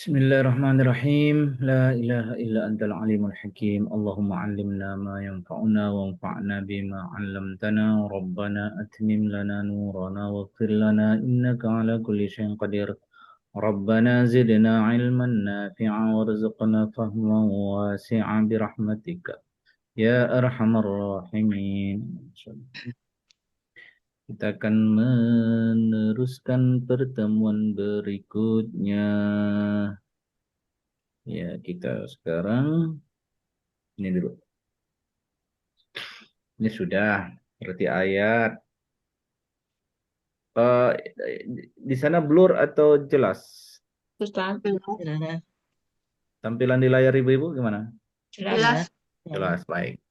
Bismillahirrahmanirrahim. La ilaha illa antal alimul hakim. Allahumma allimna ma yanfa'una wanfa'na bima 'allamtana. Rabbana atmim lana nurana waghfir lana innaka ala kulli syai'in qadir. Rabbana zidna ilman nafi'a warzuqna fahman wasi'a birahmatika ya arhamar rahimin. Kita akan meneruskan pertemuan berikutnya. Ya, kita sekarang ini dulu. Ini sudah berarti ayat. Eh, di sana blur atau jelas? Ustaz, Tampilan di layar ibu-ibu gimana? jelas. Jelas, baik.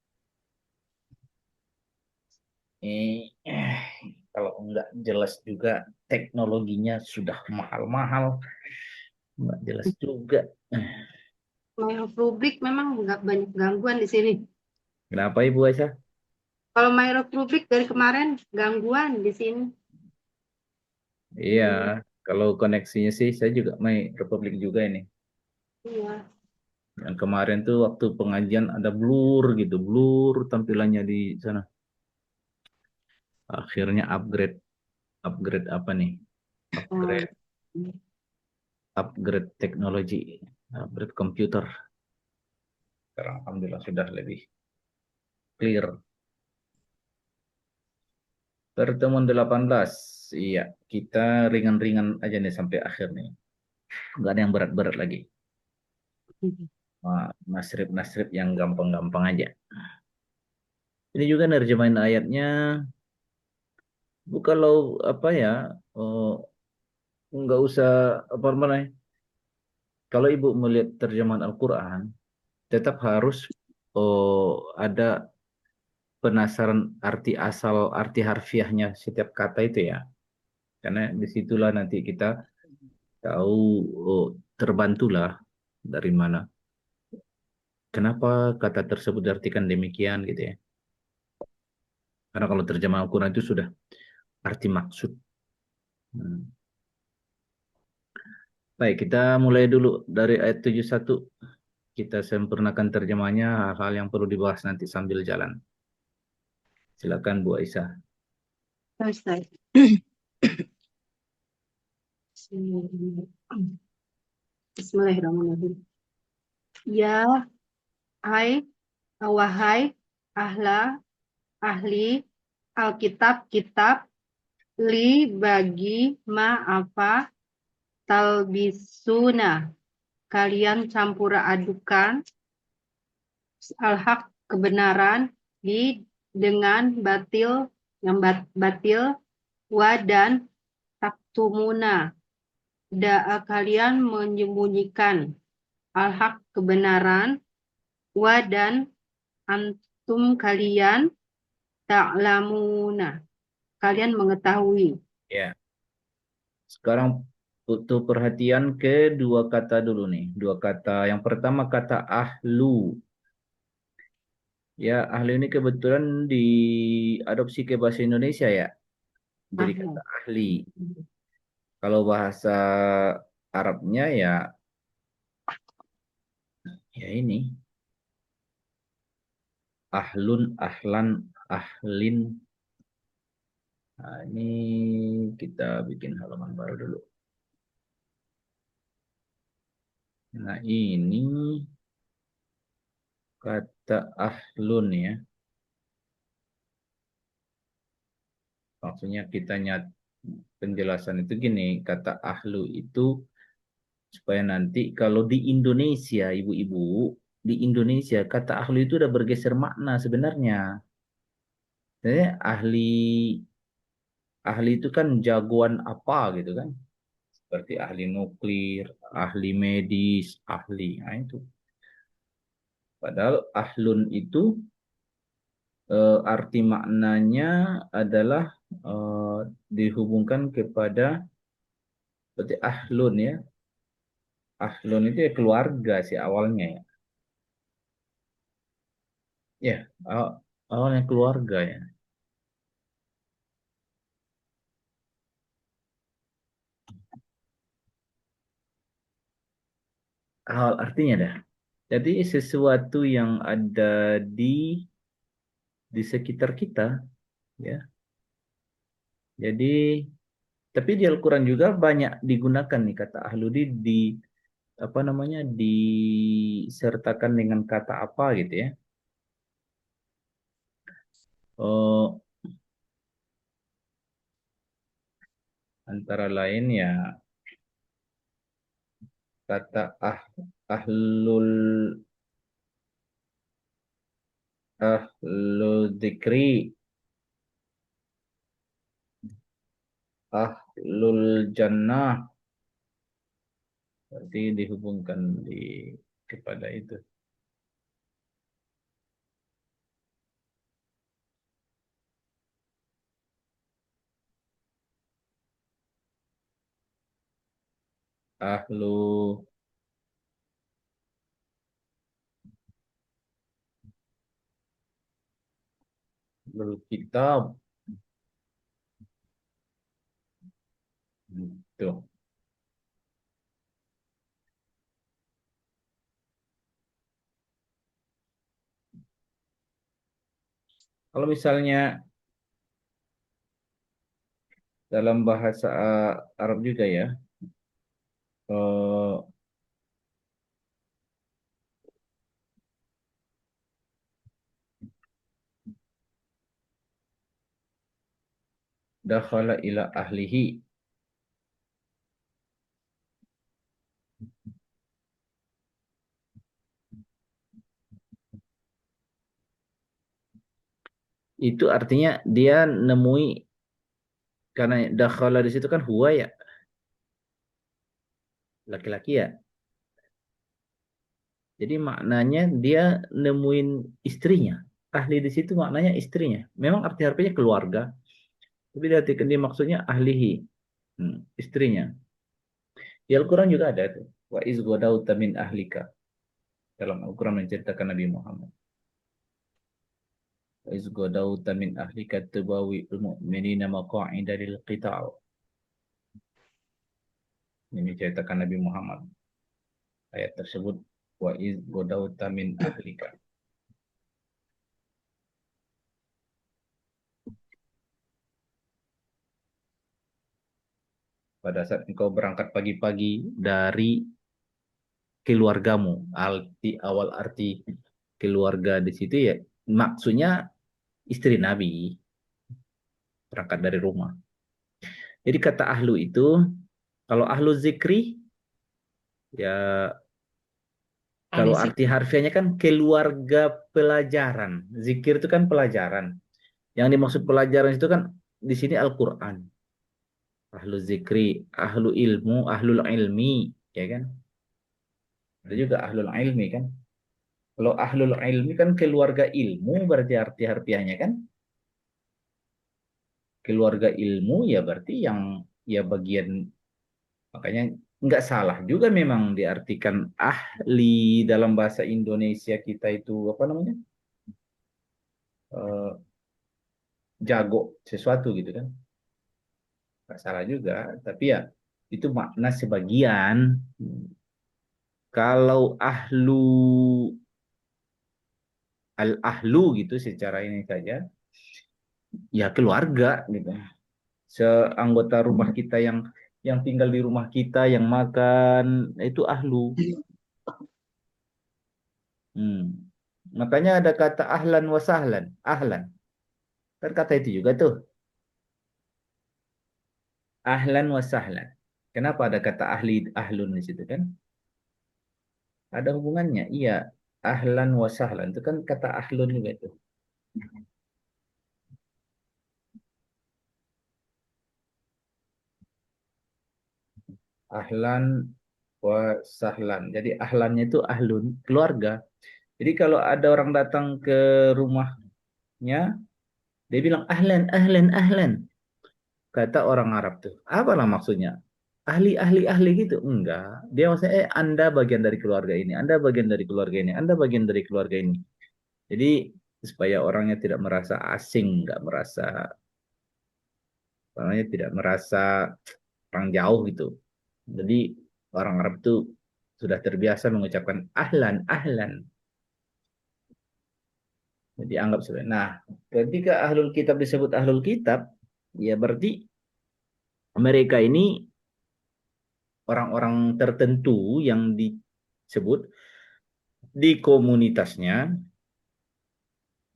Ini kalau enggak jelas juga teknologinya sudah mahal-mahal. Enggak jelas juga. Microfluidic memang nggak banyak gangguan di sini. Kenapa Ibu Aisyah? Kalau microfluidic dari kemarin gangguan di sini. Iya, kalau koneksinya sih saya juga main Republik juga ini. Iya. Yang kemarin tuh waktu pengajian ada blur gitu, blur tampilannya di sana. Akhirnya upgrade, upgrade apa nih? Oh, Upgrade, upgrade teknologi, upgrade komputer. Sekarang alhamdulillah sudah lebih clear. Pertemuan 18. Iya, kita ringan-ringan aja nih sampai akhir nih. Nggak ada yang berat-berat lagi. Nasrib-nasrib yang gampang-gampang aja. Ini juga nerjemahin ayatnya. Bu kalau apa ya, oh, nggak usah apa namanya. Kalau ibu melihat terjemahan Al-Quran, tetap harus ada penasaran arti asal, arti harfiahnya setiap kata itu ya. Karena disitulah nanti kita tahu, oh, terbantulah dari mana. Kenapa kata tersebut diartikan demikian gitu ya. Karena kalau terjemahan Al-Quran itu sudah arti maksud. Hmm. Baik, kita mulai dulu dari ayat 71. Kita sempurnakan terjemahnya, hal-hal yang perlu dibahas nanti sambil jalan. Silakan Bu Aisyah. Ustaz. Bismillahirrahmanirrahim. Ya, hai, wahai ahli Alkitab, kitab li bagi ma apa talbisuna. Kalian campur adukan al-haq kebenaran dengan batil yang batil dan taktumuna kalian menyembunyikan al-haq kebenaran dan antum kalian ta'lamuna kalian mengetahui. Ya, sekarang butuh perhatian ke dua kata dulu nih. Dua kata. Yang pertama kata ahlu. Ya, ahlu ini kebetulan diadopsi ke bahasa Indonesia ya. Jadi kata Ahlu. ahli. Kalau bahasa Arabnya ya, ya ini. Ahlun, ahlan, ahlin. Nah, ini kita bikin halaman baru dulu. Nah, ini kata ahlun ya. Maksudnya kita penjelasan itu gini, kata ahlu itu supaya nanti kalau di Indonesia, ibu-ibu, di Indonesia kata ahlu itu udah bergeser makna sebenarnya. Jadi ahli ahli itu kan jagoan apa gitu kan? Seperti ahli nuklir, ahli medis, ahli. Nah, itu. Padahal ahlun itu arti maknanya adalah eh, dihubungkan kepada berarti ahlun ya. Ahlun itu ya keluarga sih awalnya ya. Ya, awalnya keluarga ya. Awal artinya dah. Jadi sesuatu yang ada di di sekitar kita, ya. Jadi tapi di Al-Quran juga banyak digunakan nih kata ahludi di apa namanya disertakan dengan kata apa gitu ya. Oh, antara lain ya kata ahlul ahlul dzikri, ahlul jannah, berarti dihubungkan kepada itu. Ahlu ahlul kitab itu. Kalau misalnya dalam bahasa Arab juga ya, eh, dakhala ila ahlihi. Itu artinya dia nemui karena dakhala di situ kan huwa ya, laki-laki ya. Jadi maknanya dia nemuin istrinya. Ahli di situ maknanya istrinya. Memang arti harfinya keluarga, tapi dia maksudnya ahlihi, istrinya. Di Al-Quran juga ada tuh. Wa iz ghadawta min ahlika. Dalam Al-Quran menceritakan Nabi Muhammad. Wa iz ghadawta min ahlika tubawi'ul mu'minina maqa'ida lil qital. Ini menceritakan Nabi Muhammad. Ayat tersebut wa iz ghadawta min ahlika. Pada saat engkau berangkat pagi-pagi dari keluargamu. Awal arti keluarga di situ ya maksudnya istri Nabi berangkat dari rumah. Jadi kata ahlu itu kalau ahlu zikri ya Ahli kalau arti zikir. harfiahnya kan keluarga pelajaran. Zikir itu kan pelajaran. Yang dimaksud pelajaran itu kan di sini Al-Qur'an. Ahlu zikri, ahlu ilmu, ahlul ilmi, ya kan? Ada juga ahlul ilmi kan? Kalau ahlul ilmi kan keluarga ilmu berarti arti harfiahnya kan keluarga ilmu ya berarti yang ya bagian makanya nggak salah juga memang diartikan ahli dalam bahasa Indonesia kita itu apa namanya Eh, jago sesuatu gitu kan nggak salah juga tapi ya itu makna sebagian kalau ahlu al ahlu gitu secara ini saja ya keluarga gitu seanggota rumah kita yang tinggal di rumah kita yang makan itu ahlu. Hmm. Makanya ada kata ahlan wa sahlan. Ahlan. Kan kata itu juga tuh. Ahlan wa sahlan. Kenapa ada kata ahlun di situ kan? Ada hubungannya. Iya. Ahlan wa sahlan. Itu kan kata ahlun juga itu. Ahlan wa sahlan. Jadi ahlannya itu ahlun. Keluarga. Jadi kalau ada orang datang ke rumahnya. Dia bilang ahlan, ahlan, ahlan. Kata orang Arab tuh. Apalah maksudnya? Ahli, ahli, ahli gitu. Enggak. Dia maksudnya, Anda bagian dari keluarga ini. Anda bagian dari keluarga ini. Anda bagian dari keluarga ini. Jadi, supaya orangnya tidak merasa asing, nggak merasa, orangnya tidak merasa orang jauh gitu. Jadi, orang Arab tuh sudah terbiasa mengucapkan ahlan, ahlan. Jadi anggap sebagai. Nah, ketika ahlul kitab disebut ahlul kitab, ya berarti mereka ini orang-orang tertentu yang disebut di komunitasnya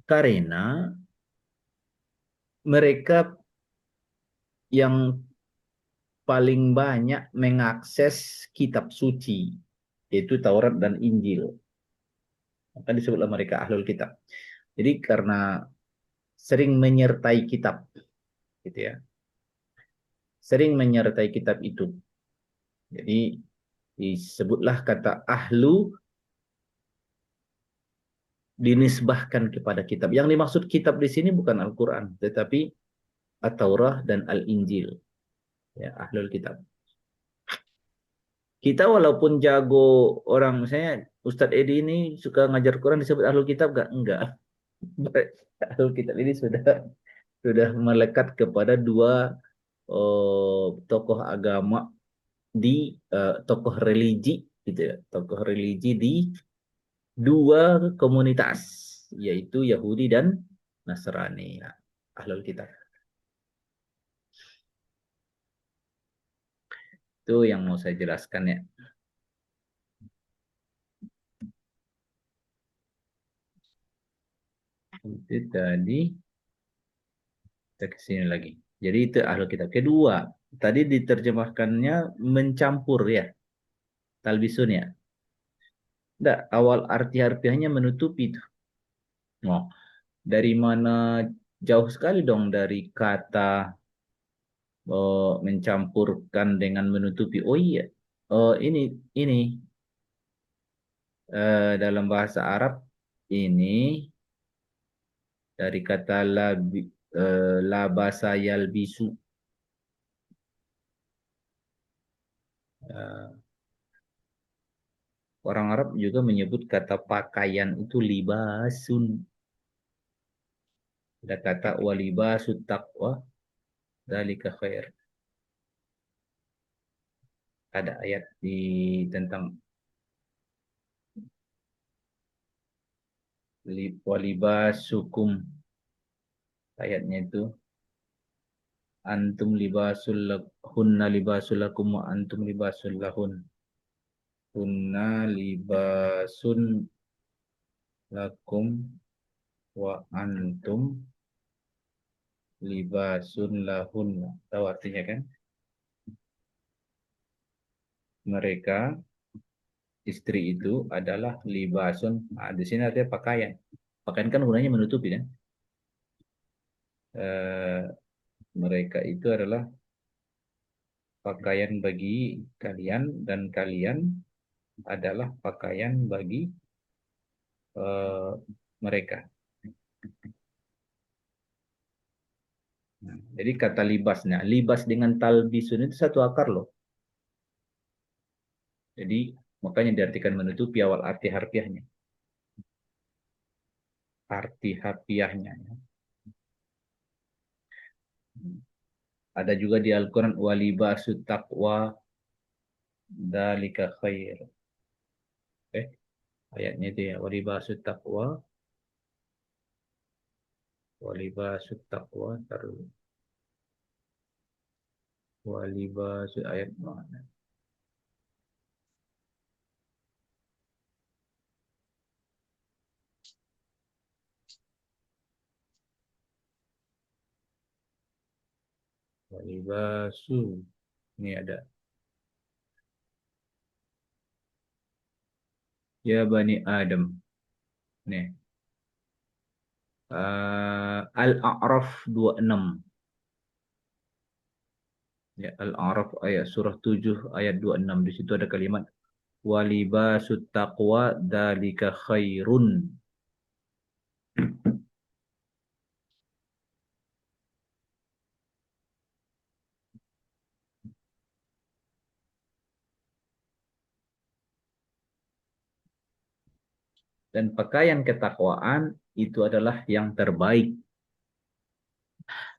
karena mereka yang paling banyak mengakses kitab suci, yaitu Taurat dan Injil. Maka disebutlah mereka ahlul kitab. Jadi karena sering menyertai kitab, gitu ya, sering menyertai kitab itu. Jadi disebutlah kata ahlu dinisbahkan kepada kitab. Yang dimaksud kitab di sini bukan Al-Quran, tetapi At-Taurah dan Al-Injil. Ya, ahlul kitab. Kita walaupun jago orang, misalnya Ustadz Edi ini suka ngajar Quran disebut ahlul kitab gak? Enggak. Ahlul kitab ini sudah melekat kepada dua tokoh agama tokoh religi gitu ya, tokoh religi di dua komunitas, yaitu Yahudi dan Nasrani. Nah, ahlul kitab itu yang mau saya jelaskan ya. Itu tadi kita ke sini lagi. Jadi itu ahlul kitab. Kedua, tadi diterjemahkannya mencampur ya, talbisun ya. Enggak, awal arti harfiahnya menutupi itu. Oh, dari mana jauh sekali dong dari kata mencampurkan dengan menutupi. Oh iya, ini dalam bahasa Arab ini dari kata labasa yalbisu. Eh, Orang Arab juga menyebut kata pakaian itu libasun. Ada kata walibasut taqwa dzalika khair. Ada ayat tentang walibasukum, ayatnya itu antum libasul hunna libasul lakum wa antum libasul lahun. Hunna libasun lakum wa antum libasun lahun. Tahu artinya kan? Mereka istri itu adalah libasun. Nah, di sini artinya pakaian. Pakaian kan gunanya menutupi kan? Eh, Mereka itu adalah pakaian bagi kalian dan kalian adalah pakaian bagi eh, mereka. Nah, jadi kata libasnya, libas dengan talbisun itu satu akar loh. Jadi makanya diartikan menutupi awal arti harfiahnya. Arti harfiahnya. Ya. Ada juga di Al-Quran walibasut taqwa dalika khair. Ayatnya itu ya walibasut taqwa walibasut taqwa taruh walibasut ayat mana? Walibasu. Ini ada. Ya Bani Adam. Nih. Al-A'raf 26. Ya, Al-A'raf ayat surah 7 ayat 26. Di situ ada kalimat walibasut taqwa dalika khairun. Dan pakaian ketakwaan itu adalah yang terbaik.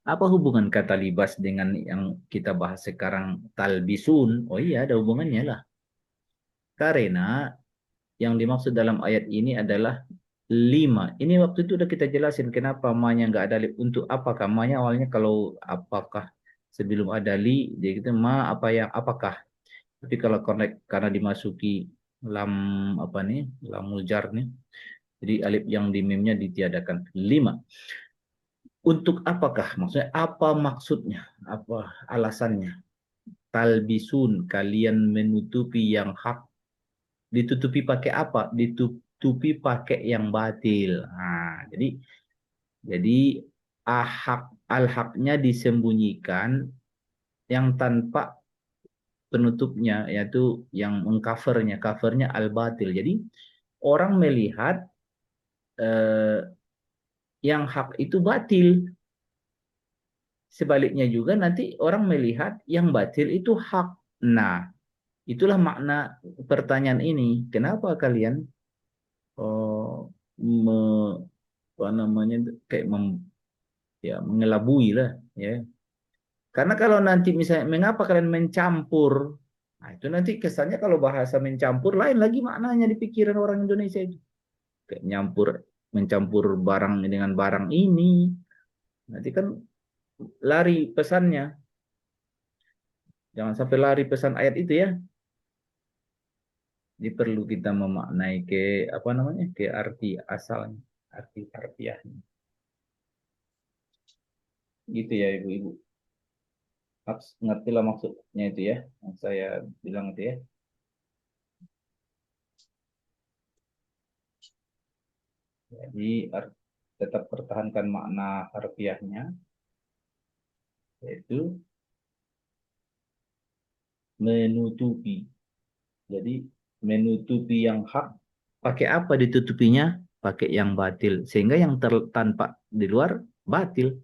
Apa hubungan kata libas dengan yang kita bahas sekarang talbisun? Oh iya, ada hubungannya lah. Karena yang dimaksud dalam ayat ini adalah lima. Ini waktu itu udah kita jelasin kenapa ma-nya nggak ada alif. Untuk apakah? Ma-nya awalnya kalau apakah sebelum ada li, dia gitu ma apa yang apakah. Tapi kalau connect karena dimasuki lam apa nih, lamul jar nih. Jadi alif yang di mimnya ditiadakan. Lima. Untuk apakah? Maksudnya apa maksudnya? Apa alasannya? Talbisun, kalian menutupi yang hak. Ditutupi pakai apa? Ditutupi pakai yang batil. Nah, jadi ahak al-haknya disembunyikan yang tanpa penutupnya, yaitu yang mengcovernya, covernya al-batil. Jadi orang melihat eh, yang hak itu batil. Sebaliknya juga nanti orang melihat yang batil itu hak. Nah, itulah makna pertanyaan ini. Kenapa kalian oh, me, apa namanya kayak ya mengelabui lah ya. Karena kalau nanti misalnya mengapa kalian mencampur, nah itu nanti kesannya kalau bahasa mencampur lain lagi maknanya di pikiran orang Indonesia itu. Kayak mencampur barang dengan barang ini. Nanti kan lari pesannya. Jangan sampai lari pesan ayat itu ya. Jadi perlu kita memaknai ke apa namanya? Ke arti asalnya, arti harfiahnya. Gitu ya Ibu-ibu. Ngerti lah maksudnya itu ya. Yang saya bilang itu ya. Jadi tetap pertahankan makna harfiahnya, yaitu menutupi. Jadi menutupi yang hak, pakai apa ditutupinya? Pakai yang batil. Sehingga yang tanpa di luar batil.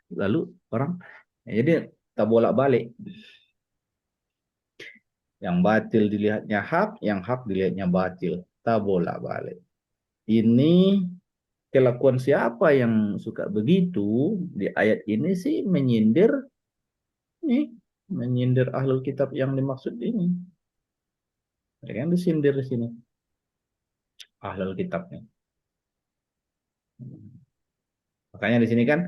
Lalu orang, jadi tak bolak-balik. Yang batil dilihatnya hak, yang hak dilihatnya batil. Tak bolak-balik. Ini kelakuan siapa yang suka begitu di ayat ini sih menyindir nih, menyindir ahlul kitab yang dimaksud ini. Mereka yang disindir di sini, ahlul kitabnya. Makanya di sini kan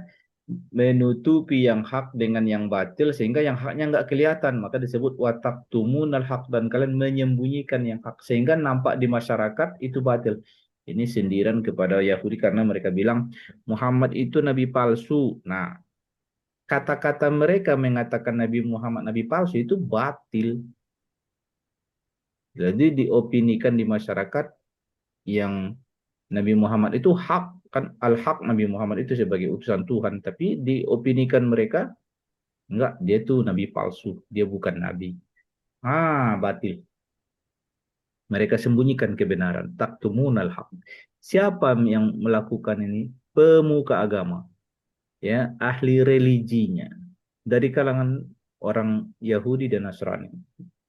menutupi yang hak dengan yang batil sehingga yang haknya nggak kelihatan. Maka disebut watak tumunal hak dan kalian menyembunyikan yang hak sehingga nampak di masyarakat itu batil. Ini sindiran kepada Yahudi karena mereka bilang Muhammad itu nabi palsu. Nah, kata-kata mereka mengatakan Nabi Muhammad nabi palsu itu batil. Jadi diopinikan di masyarakat yang Nabi Muhammad itu hak, kan al-haq Nabi Muhammad itu sebagai utusan Tuhan, tapi diopinikan mereka enggak, dia itu nabi palsu, dia bukan nabi. Batil. Mereka sembunyikan kebenaran, taktumunal haq. Siapa yang melakukan ini? Pemuka agama, ya, ahli religinya dari kalangan orang Yahudi dan Nasrani.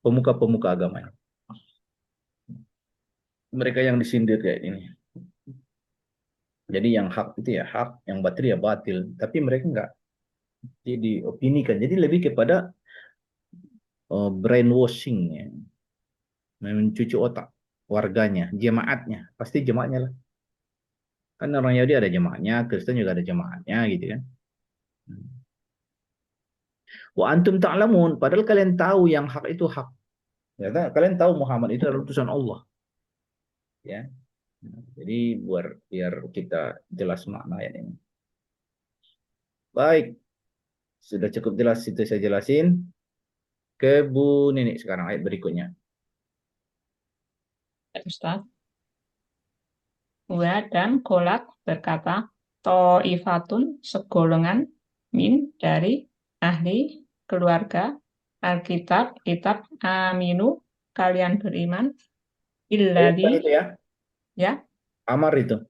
Pemuka-pemuka agama. Mereka yang disindir kayak ini. Jadi yang hak itu ya hak, yang batil ya batil. Tapi mereka enggak. Jadi diopinikan. Jadi lebih kepada brainwashing ya. Mencuci otak warganya, jemaatnya. Pasti jemaatnya lah. Kan orang Yahudi ada jemaatnya, Kristen juga ada jemaatnya gitu kan. Wa antum ta'lamun, padahal kalian tahu yang hak itu hak. Ya, kalian tahu Muhammad itu adalah utusan Allah. Ya. Jadi biar kita jelas makna ayat ini. Baik, sudah cukup jelas itu saya jelasin. Ke Bu Nini sekarang ayat berikutnya. Ustaz. Wa dan Kolak berkata, To'ifatun segolongan min dari ahli keluarga Alkitab, kitab aminu, kalian beriman, Bukan illadi, itu ya, ya, Amar itu.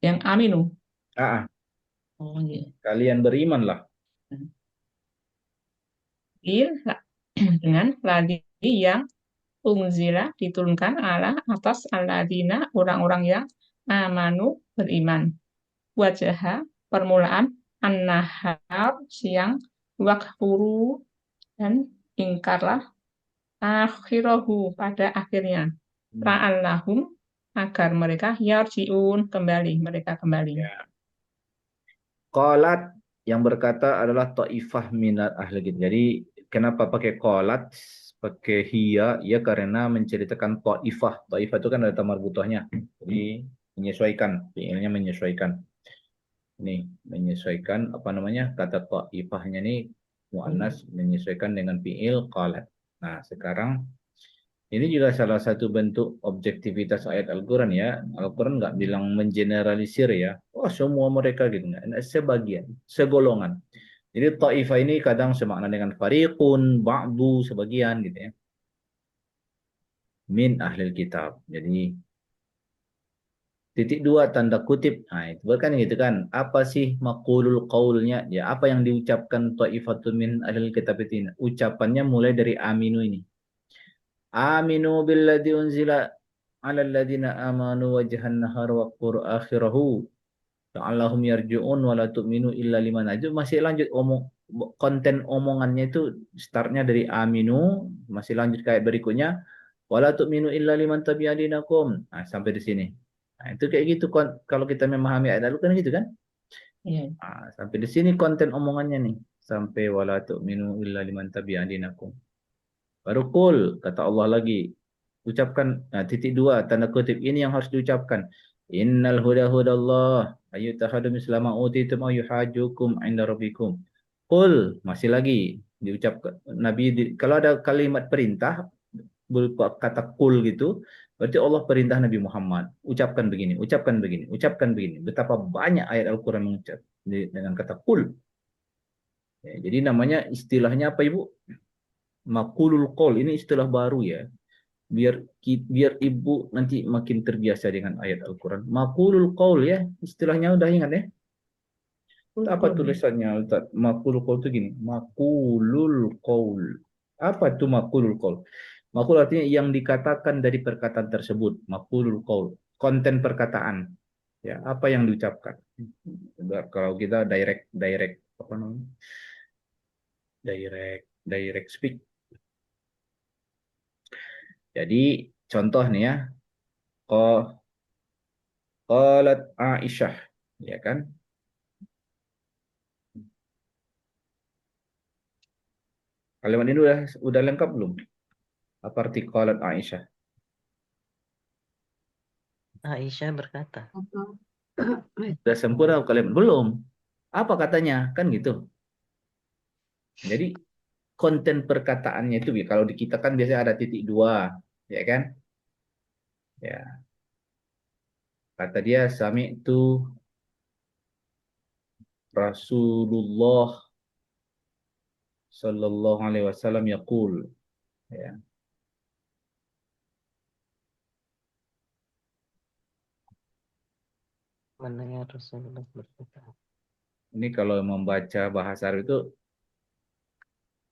yang aminu. Ah, Oh, iya. kalian berimanlah. Dengan ladi yang unzila diturunkan ala atas aladina orang-orang yang amanu beriman. Wajah permulaan an-nahar siang wakfuru dan ingkarlah akhirahu pada akhirnya. La'allahum agar mereka yarji'un kembali, mereka kembali. Ya. Qalat yang berkata adalah ta'ifah minat ahli kitab. Jadi kenapa pakai qalat, pakai hiya? Ya karena menceritakan ta'ifah. Ta'ifah itu kan ada tamar butuhnya. Jadi menyesuaikan, fiilnya menyesuaikan. Ini menyesuaikan apa namanya? Kata ta'ifahnya ini muannas menyesuaikan dengan fiil qalat. Nah, sekarang ini juga salah satu bentuk objektivitas ayat Al-Quran ya. Al-Quran nggak bilang mengeneralisir ya. Oh semua mereka gitu nggak. Nah, sebagian, segolongan. Jadi ta'ifah ini kadang semakna dengan fariqun, ba'du, sebagian gitu ya. Min ahlil kitab. Jadi titik dua tanda kutip. Nah itu kan gitu kan. Apa sih maqulul qaulnya? Ya apa yang diucapkan ta'ifatun min ahlil kitab itu? Ucapannya mulai dari aminu ini. Aminu billadzi unzila ala alladziina amanu wajhan nahar wa qur akhirahu la'allahum yarji'un wa la tu'minu illa liman itu masih lanjut konten omongannya itu startnya dari aminu masih lanjut kayak berikutnya wa la tu'minu illa liman tabi'a dinakum. Nah, sampai di sini. Nah, itu kayak gitu kalau kita memahami ayat lalu kan gitu kan? Iya. Nah, sampai di sini konten omongannya nih. Sampai wa la tu'minu illa liman tabi'a dinakum. Baru kul, kata Allah lagi. Ucapkan, nah, titik dua, tanda kutip. Ini yang harus diucapkan. Innal huda hudallah. Ayu tahadu mislama utitum au yuhajukum inda rabbikum. Kul, masih lagi. Diucapkan. Nabi, kalau ada kalimat perintah, berupa kata kul gitu, berarti Allah perintah Nabi Muhammad. Ucapkan begini, ucapkan begini, ucapkan begini. Betapa banyak ayat Al-Quran mengucap dengan kata kul. Ya, jadi namanya istilahnya apa Ibu? Makulul Qol ini istilah baru ya. Biar ibu nanti makin terbiasa dengan ayat Al-Quran. Makulul Qaul ya, istilahnya udah ingat ya. Apa tulisannya Ustaz? Makulul Qaul itu gini, Makulul Qaul. Apa itu Makulul Qaul? Makul artinya yang dikatakan dari perkataan tersebut, Makulul Qaul. Konten perkataan. Ya, apa yang diucapkan? Kalau kita direct apa namanya? Direct speak. Jadi contoh nih ya, qalat Aisyah, ya kan? Kalimat ini udah lengkap belum? Apa arti qalat Aisyah? Aisyah berkata, Udah sempurna kalimat belum? Apa katanya? Kan gitu. Jadi konten perkataannya itu kalau di kita kan biasanya ada titik dua, ya kan? Ya, kata dia sami itu Rasulullah Sallallahu Alaihi Wasallam yaqul. Ya. mendengar Rasulullah berkata. Ini kalau membaca bahasa Arab itu,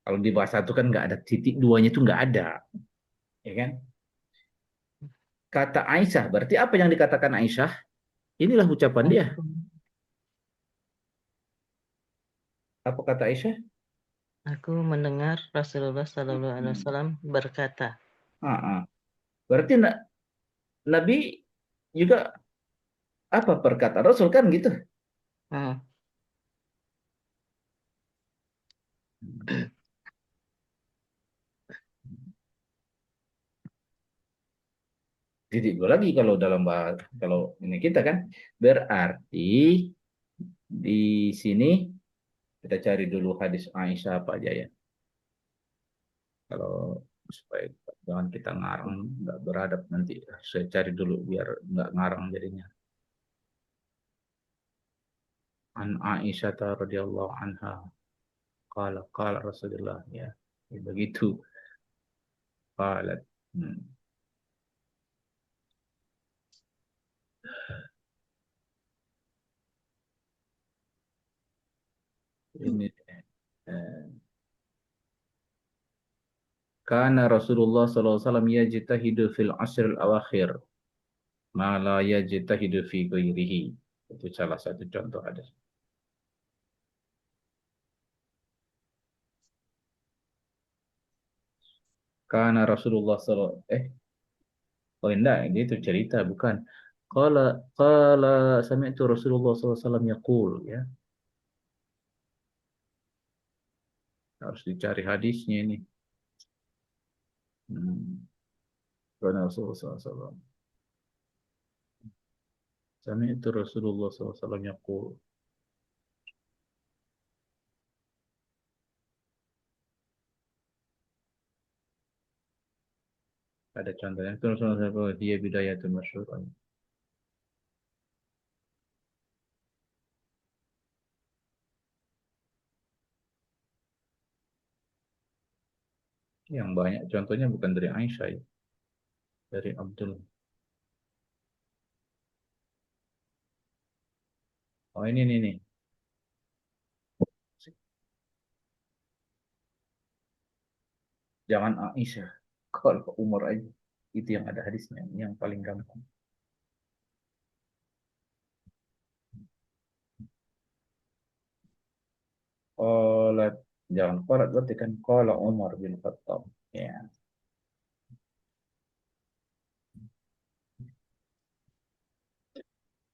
kalau di bahasa itu kan nggak ada titik duanya itu nggak ada, ya kan? Kata Aisyah, berarti apa yang dikatakan Aisyah? Inilah ucapan dia. Apa kata Aisyah? Aku mendengar Rasulullah Sallallahu Alaihi Wasallam berkata. Berarti Nabi juga apa perkataan Rasul kan gitu. Jadi dua lagi kalau dalam bahasa kalau ini kita kan berarti di sini kita cari dulu hadis Aisyah apa aja ya. Kalau supaya jangan kita ngarang nggak beradab nanti saya cari dulu biar nggak ngarang jadinya. An Aisyah radhiyallahu anha qala Rasulullah ya. Begitu qalat. Ini karena Rasulullah SAW yajtahidu fil asril awakhir ma la yajtahidu fi ghairihi. Itu salah satu contoh ada. Karena Rasulullah SAW, oh enggak, ini itu cerita, bukan. Qala qala sami'tu Rasulullah SAW yaqul, ya. Harus dicari hadisnya ini. Hmm. Karena Rasulullah SAW. Sami'tu Rasulullah SAW yaqul. Ada contohnya. Itu Rasulullah SAW, dia bidayatul masyhur. Yang banyak contohnya bukan dari Aisyah, ya. Dari Abdul. Oh ini nih. Jangan Aisyah. Kalau Umar aja. Itu yang ada hadisnya. Yang paling gampang. Qalat. Jangan qalat berarti kan. Qala Umar bin Khattab. Ya.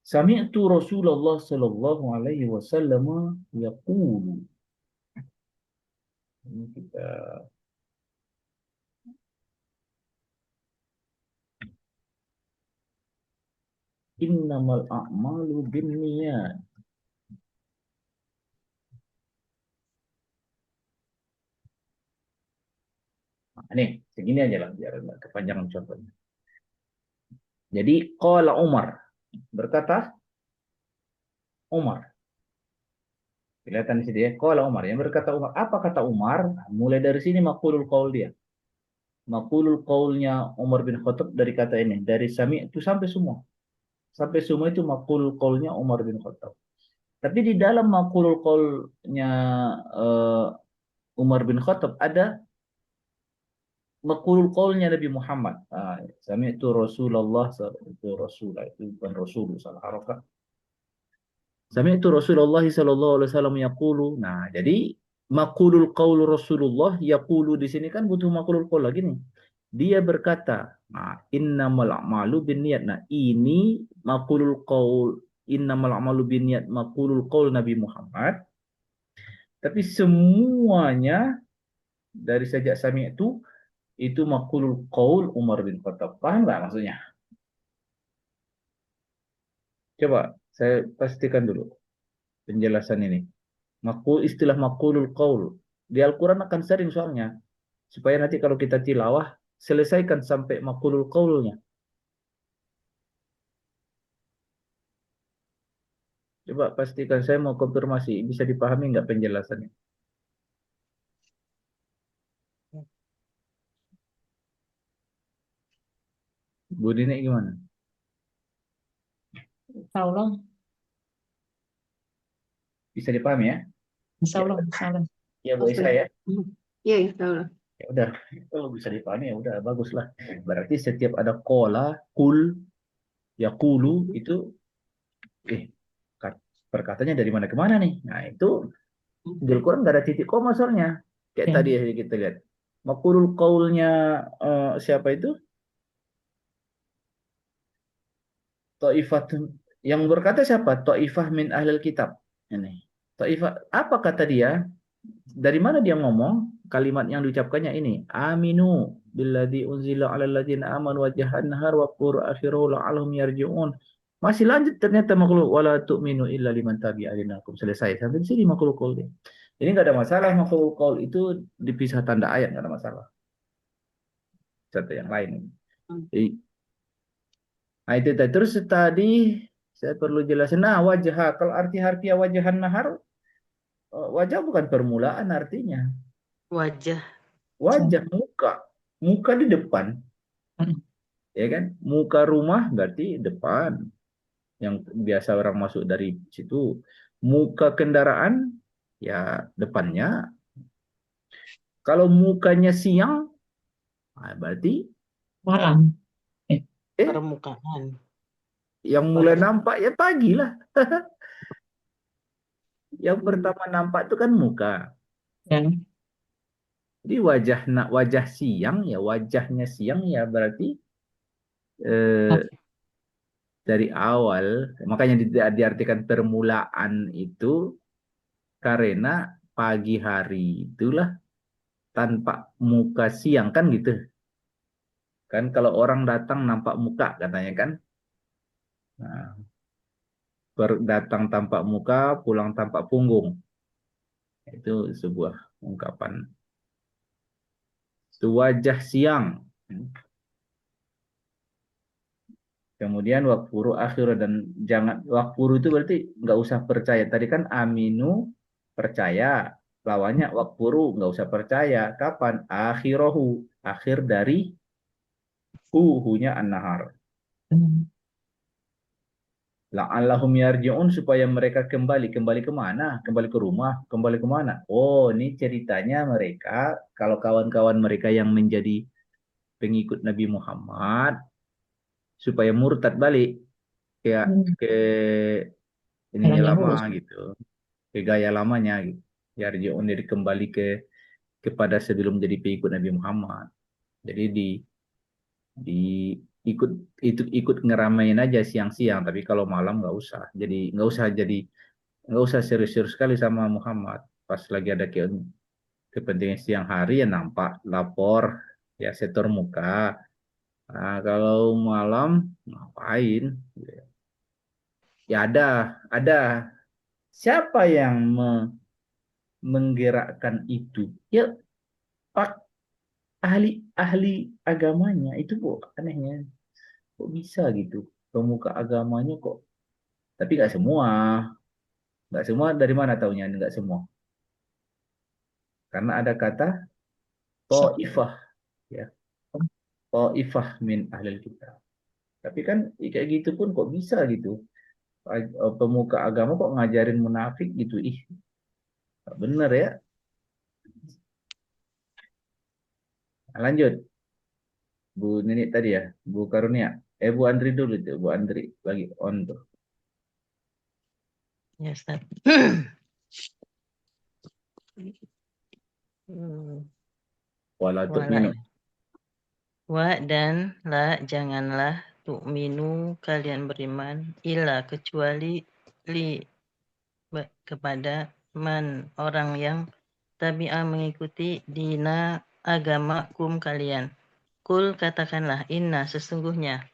Sami'tu Rasulullah sallallahu alaihi wasallam yaqulu. Ini kita innamal a'malu binniyat. Nah, ini segini aja lah biar enggak kepanjangan contohnya. Jadi qala Umar, berkata Umar. Kelihatan di sini ya. Qala Umar, yang berkata Umar. Apa kata Umar? Mulai dari sini maqulul qaul dia. Maqulul qaulnya Umar bin Khattab dari kata ini, dari sami itu sampai semua. Sampai semua itu maqulul qaulnya Umar bin Khattab. Tapi di dalam maqulul qaulnya Umar bin Khattab ada maqulul qaulnya Nabi Muhammad. Sami itu Rasulullah, itu Rasul, itu bukan Rasul, salah harokat. Sami itu Rasulullah sallallahu alaihi wasallam yaqulu. Nah, jadi maqulul qaul Rasulullah yaqulu di sini kan butuh maqulul qaul lagi nih. Dia berkata, nah, innamal a'malu binniyat. Nah, ini maqulul qaul, innamal a'malu binniyat, maqulul qaul Nabi Muhammad. Tapi semuanya dari sejak sami itu maqulul qaul Umar bin Khattab. Paham nggak maksudnya? Coba saya pastikan dulu penjelasan ini. Istilah maqulul qaul di Al-Quran akan sering soalnya, supaya nanti kalau kita tilawah selesaikan sampai maqulul qaulnya. Coba pastikan, saya mau konfirmasi, bisa dipahami nggak penjelasannya? Bu Dini gimana? Insya Allah, Bisa dipahami ya? insya Allah, insya Allah. Ya Bu Isa ya. Iya, insya Allah. Ya udah, kalau bisa dipahami ya udah baguslah. Berarti setiap ada kola, kul, yaqulu itu perkataannya dari mana ke mana nih? Nah, itu di Al-Quran nggak ada titik koma soalnya. Kayak Ya. tadi ya kita lihat. Maqulul qaulnya siapa itu? Ta'ifatun, yang berkata siapa? Ta'ifah min ahlil kitab. Ini. Ta'ifah, apa kata dia? Dari mana dia ngomong? Kalimat yang diucapkannya ini. Aminu billadzi unzila 'alal ladzina amanu wajhan nahar wa qur akhiru la'allahum yarji'un. Masih lanjut ternyata makhluk wala tu'minu illa liman tabi'a dinakum. Selesai. Sampai di sini makhluk qaul dia. Ini enggak ada masalah, makhluk qaul itu dipisah tanda ayat, enggak ada masalah. Contoh yang lain. Jadi, nah itu tadi. Terus tadi saya perlu jelasin. Nah, wajah. Kalau arti harfiah wajahan nahar, wajah bukan permulaan artinya. Wajah. Wajah, muka. Muka di depan. Ya kan? Muka rumah berarti depan. Yang biasa orang masuk dari situ. Muka kendaraan, ya depannya. Kalau mukanya siang, berarti Malam. Permukaan. yang mulai nampak ya pagi lah. Yang pertama nampak itu kan muka. Ya. Jadi wajah siang ya, wajahnya siang ya berarti eh, dari awal, makanya diartikan permulaan itu karena pagi hari itulah tanpa muka siang kan gitu. Kan kalau orang datang nampak muka katanya kan. Nah, datang tanpa muka, pulang tanpa punggung. Itu sebuah ungkapan. Itu wajah siang. Kemudian wakfuru akhir dan jangan wakfuru itu berarti nggak usah percaya. Tadi kan aminu percaya. Lawannya wakfuru nggak usah percaya. Kapan? Akhirohu. Akhir dari hunya an-nahar. La'allahum yarji'un supaya mereka kembali. Kembali ke mana? Kembali ke rumah. Kembali ke mana? Oh, ini ceritanya mereka. Kalau kawan-kawan mereka yang menjadi pengikut Nabi Muhammad. Supaya murtad balik. Ya, ke Jalan ininya yang lama lurus. gitu. Ke gaya lamanya gitu. Yarji'un jadi kembali kepada sebelum jadi pengikut Nabi Muhammad. Jadi di ikut ikut ngeramein aja siang-siang, tapi kalau malam nggak usah. Jadi nggak usah serius-serius sekali sama Muhammad. Pas lagi ada kepentingan siang hari ya nampak lapor ya setor muka. Nah, kalau malam ngapain? Ya ada siapa yang menggerakkan itu? Ya pak ahli agamanya itu kok anehnya kok bisa gitu pemuka agamanya kok tapi nggak semua dari mana taunya nggak semua karena ada kata toifah ya toifah min ahlil kitab tapi kan kayak gitu pun kok bisa gitu pemuka agama kok ngajarin munafik gitu ih nggak bener ya. Nah, lanjut Bu Nini tadi ya Bu Karunia Bu Andri dulu tuh Bu Andri lagi on tuh Ya, Ustaz. Hmm, wala Wala tu'minu ya. Wa dan la janganlah tu'minu kalian beriman illa kecuali li kepada man orang yang tabi'a mengikuti dina agamakum kalian. Kul katakanlah inna sesungguhnya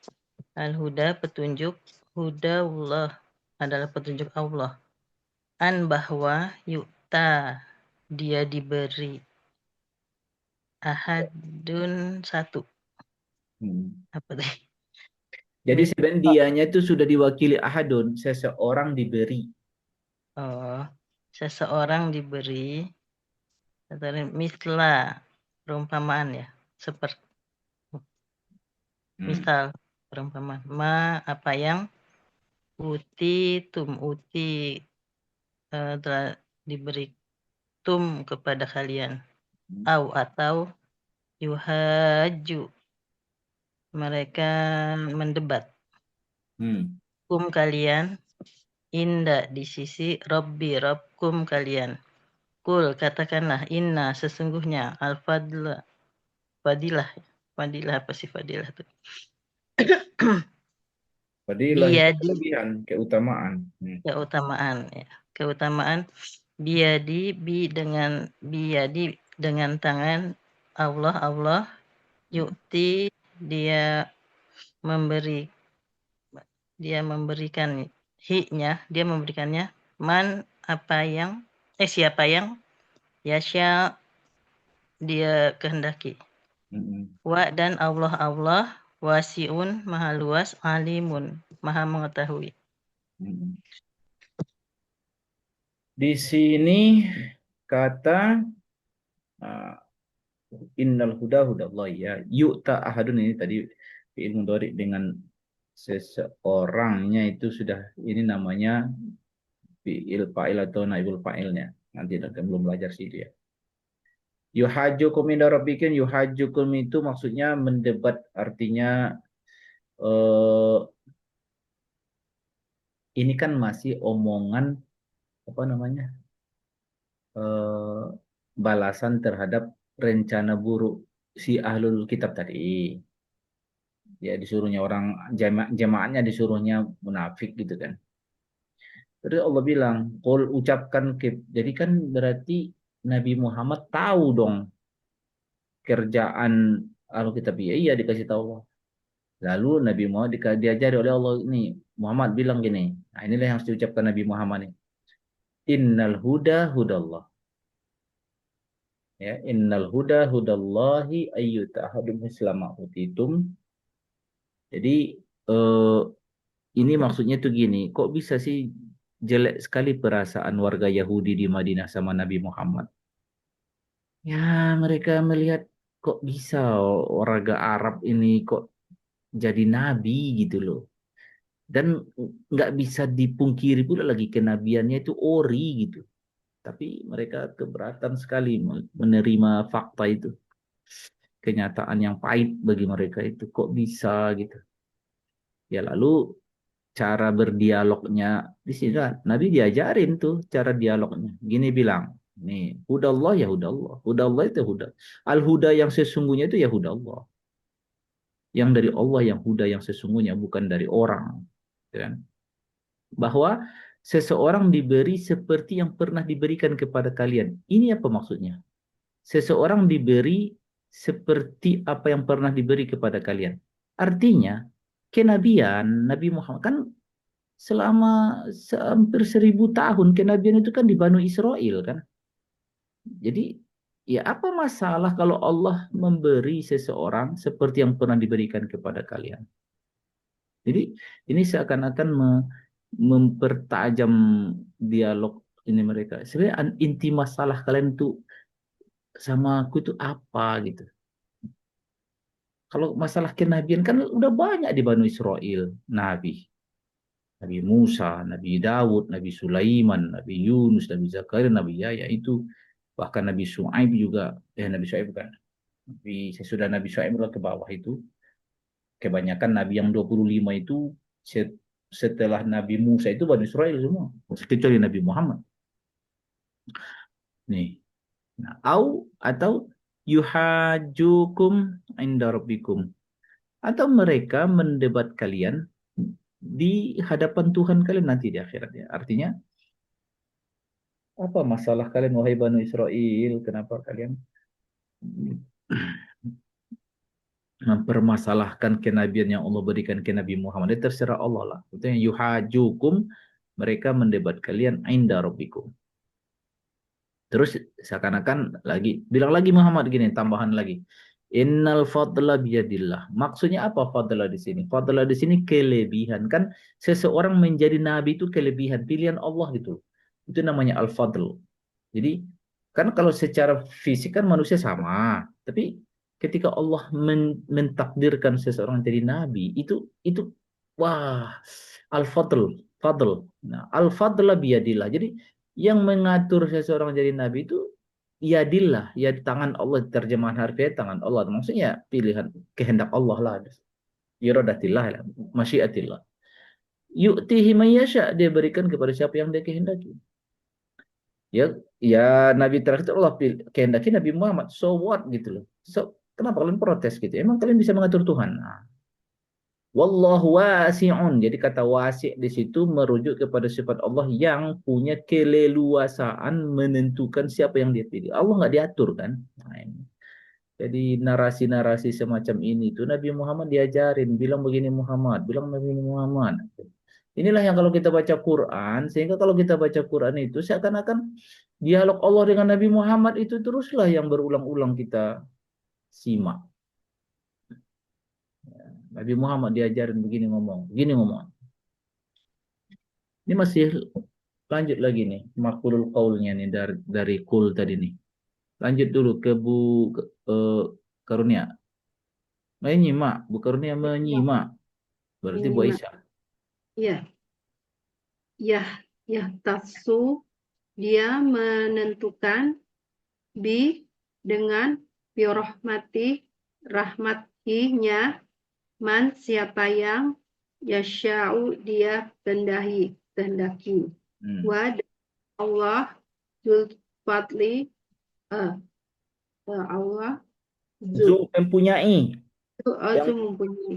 al-huda petunjuk hudallah adalah petunjuk Allah. An bahwa yukta dia diberi ahadun satu. Apa tadi? Jadi Mit, sebenarnya dianya itu sudah diwakili ahadun, seseorang diberi. oh, seseorang diberi atau misla perumpamaan ya. Seperti Hmm. misal perumpamaan ma apa yang uti telah diberi tum kepada kalian atau yuhaju mereka mendebat Hmm. kalian inda di sisi Robkum kalian. Kul katakanlah inna sesungguhnya al-fadla fadilah fadilah apa sih fadilah itu? Fadilah itu Biadi kelebihan, keutamaan. keutamaan ya. Keutamaan biadi dengan tangan Allah yukti dia memberi dia memberikan dia memberikannya man apa yang siapa yang yasya dia kehendaki. Hmm. Wa dan Allah wasiun maha luas alimun maha mengetahui. Hmm. Di sini kata uh, innal huda hudallah ya. Yu'ta ahadun ini tadi fi'il mudhari dengan seseorangnya itu sudah ini namanya fi'il fa'il atau naibul fa'ilnya. Nanti akan belum belajar sih itu ya. Yuhajukum inda rabbikum yuhajukum itu maksudnya mendebat artinya eh, ini kan masih omongan apa namanya balasan terhadap rencana buruk si ahlul kitab tadi. Ya disuruhnya orang jamaahnya disuruhnya munafik gitu kan. Terus Allah bilang, "Qul ucapkan jadi kan berarti Nabi Muhammad tahu dong kerjaan ahlul kitab. Iya, iya dikasih tahu Allah. Lalu Nabi Muhammad diajari oleh Allah ini, Muhammad bilang gini. Nah, inilah yang harus diucapkan Nabi Muhammad ini. Innal huda hudallah. Ya, innal huda hudallahi ayyutahadum islama utitum. Jadi eh, ini maksudnya tuh gini, kok bisa sih jelek sekali perasaan warga Yahudi di Madinah sama Nabi Muhammad? Ya, mereka melihat kok bisa warga Arab ini kok jadi nabi gitu loh. Dan nggak bisa dipungkiri pula lagi kenabiannya itu ori gitu. Tapi mereka keberatan sekali menerima fakta itu. Kenyataan yang pahit bagi mereka itu kok bisa gitu. Ya lalu cara berdialognya di sini kan Nabi diajarin tuh cara dialognya. Gini bilang, nih, hudallah ya hudallah. Hudallah itu huda. Al-huda yang sesungguhnya itu ya hudallah. Yang dari Allah yang huda yang sesungguhnya bukan dari orang. Kan? Bahwa seseorang diberi seperti yang pernah diberikan kepada kalian. Ini apa maksudnya? Seseorang diberi seperti apa yang pernah diberi kepada kalian. Artinya, kenabian Nabi Muhammad kan selama hampir 1.000 tahun kenabian itu kan di Banu Israel kan. Jadi ya apa masalah kalau Allah memberi seseorang seperti yang pernah diberikan kepada kalian. Jadi ini seakan-akan mempertajam dialog ini mereka. Sebenarnya inti masalah kalian tuh sama aku itu apa gitu. Kalau masalah kenabian kan udah banyak di Banu Israel nabi. Nabi Musa, Nabi Dawud, Nabi Sulaiman, Nabi Yunus, Nabi Zakaria, Nabi Yahya itu bahkan Nabi Shu'aib juga Nabi Shu'aib kan. Nabi sesudah Nabi Shu'aib ke bawah itu kebanyakan Nabi yang 25 itu setelah Nabi Musa itu Bani Israel semua kecuali Nabi Muhammad. Nih. Nah, atau yuhajukum inda rabbikum atau mereka mendebat kalian di hadapan Tuhan kalian nanti di akhirat ya. Artinya apa masalah kalian wahai Bani Israel? Kenapa kalian mempermasalahkan kenabian yang Allah berikan ke Nabi Muhammad? Itu terserah Allah lah. Itu yang yuhajukum mereka mendebat kalian inda rabbikum. Terus seakan-akan lagi bilang lagi Muhammad gini tambahan lagi. Innal fadla biyadillah. Maksudnya apa fadla di sini? Fadla di sini kelebihan kan seseorang menjadi nabi itu kelebihan pilihan Allah gitu. Itu namanya al-fadl. Jadi kan kalau secara fisik kan manusia sama, tapi ketika Allah mentakdirkan seseorang jadi nabi itu wah al-fadl, fadl. Nah, al-fadla biyadillah. Jadi yang mengatur seseorang jadi nabi itu yadillah, ya di tangan Allah, terjemahan harfiah tangan Allah. Maksudnya pilihan kehendak Allah lah. Iradatillah, masyiatillah. Yu'tihi mayyasha, dia berikan kepada siapa yang dia kehendaki. Ya, ya Nabi terakhir Allah kehendaki Nabi Muhammad. So what gitu loh. So kenapa kalian protes gitu? Emang kalian bisa mengatur Tuhan? Nah, wallahu wasi'un. Jadi kata wasi' di situ merujuk kepada sifat Allah yang punya keleluasaan menentukan siapa yang dia pilih. Allah nggak diatur kan? Nah, ini. Jadi narasi-narasi semacam ini tuh Nabi Muhammad diajarin, bilang begini Muhammad, bilang begini Muhammad. Inilah yang kalau kita baca Quran, sehingga kalau kita baca Quran itu seakan-akan dialog Allah dengan Nabi Muhammad itu teruslah yang berulang-ulang kita simak. Nabi Muhammad diajarin begini ngomong, begini ngomong. Ini masih lanjut lagi nih, makulul qaulnya nih dari kul tadi nih. Lanjut dulu ke Karunia. Menyimak, Bu Karunia menyimak. Berarti Bu Menyimak. Aisyah. Iya. Tasu dia menentukan dengan birahmati rahmatinya man siapa yang yasha'u dia kehendaki. Wa Allah Dzul Fadli Allah. Zu Zu. mempunyai. Zu Yang mempunyai.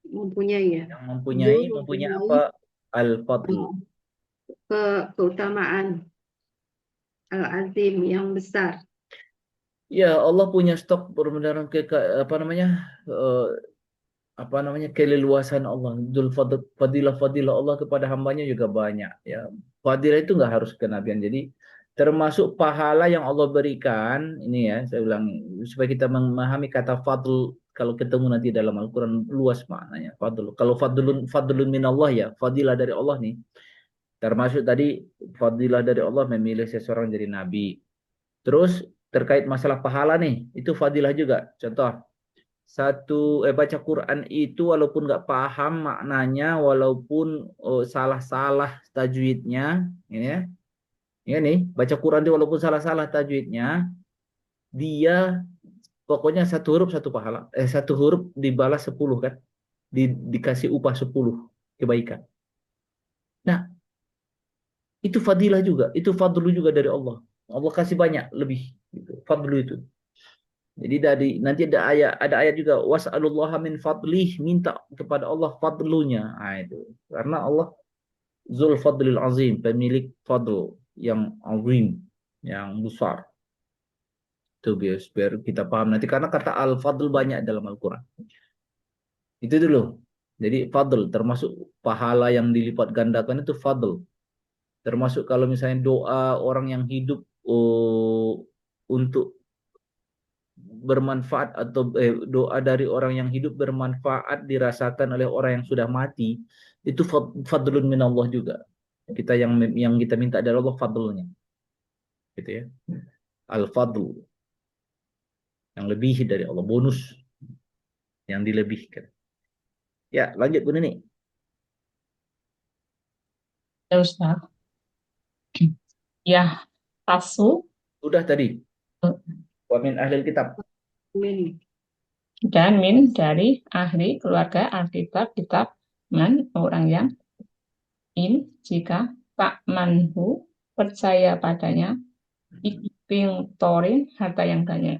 Mempunyai ya. Zu mempunyai mempunyai apa? Al-Fadl. keutamaan. Al-Azim yang besar. Ya, Allah punya stok kebenaran apa namanya? eh, apa namanya? Keleluasan Allah. Fadilah Allah kepada hambanya juga banyak, ya. Fadilah itu nggak harus kenabian. Jadi termasuk pahala yang Allah berikan, ini ya, saya ulang supaya kita memahami kata fadl kalau ketemu nanti dalam Al-Qur'an luas maknanya. Fadl. Kalau fadlun minallah ya, fadilah dari Allah nih. Termasuk tadi fadilah dari Allah memilih seseorang jadi nabi. Terus terkait masalah pahala nih, itu fadilah juga. Contoh, baca Quran itu walaupun nggak paham maknanya, walaupun salah-salah tajwidnya, ini ya, ya nih, baca Quran itu walaupun salah-salah tajwidnya, dia pokoknya satu huruf satu pahala, satu huruf dibalas 10 kan, dikasih upah 10 kebaikan. Nah, itu fadilah juga, itu fadlu juga dari Allah. Allah kasih banyak lebih, gitu. Fadlu itu. Jadi nanti ada ayat juga was'alullaha min fadlih, minta kepada Allah fadlunya. Nah, itu. Karena Allah Zul Fadlil Azim, pemilik fadl yang azim, yang besar. Itu biar kita paham nanti karena kata al-fadl banyak dalam Al-Qur'an. Itu dulu. Jadi fadl termasuk pahala yang dilipat gandakan itu fadl. Termasuk kalau misalnya doa orang yang hidup untuk bermanfaat atau doa dari orang yang hidup bermanfaat dirasakan oleh orang yang sudah mati, itu fadlun minallah juga. Kita yang kita minta dari Allah fadlnya, gitu ya. Al-fadl yang lebih dari Allah, bonus yang dilebihkan. Ya, lanjut Bu Nini. Ya Ustaz. Ya, tasu Sudah tadi. Wa min ahlil kitab. Min. dan min dari ahli keluarga Alkitab, kitab man orang yang jika tak manhu percaya padanya torin harta yang banyak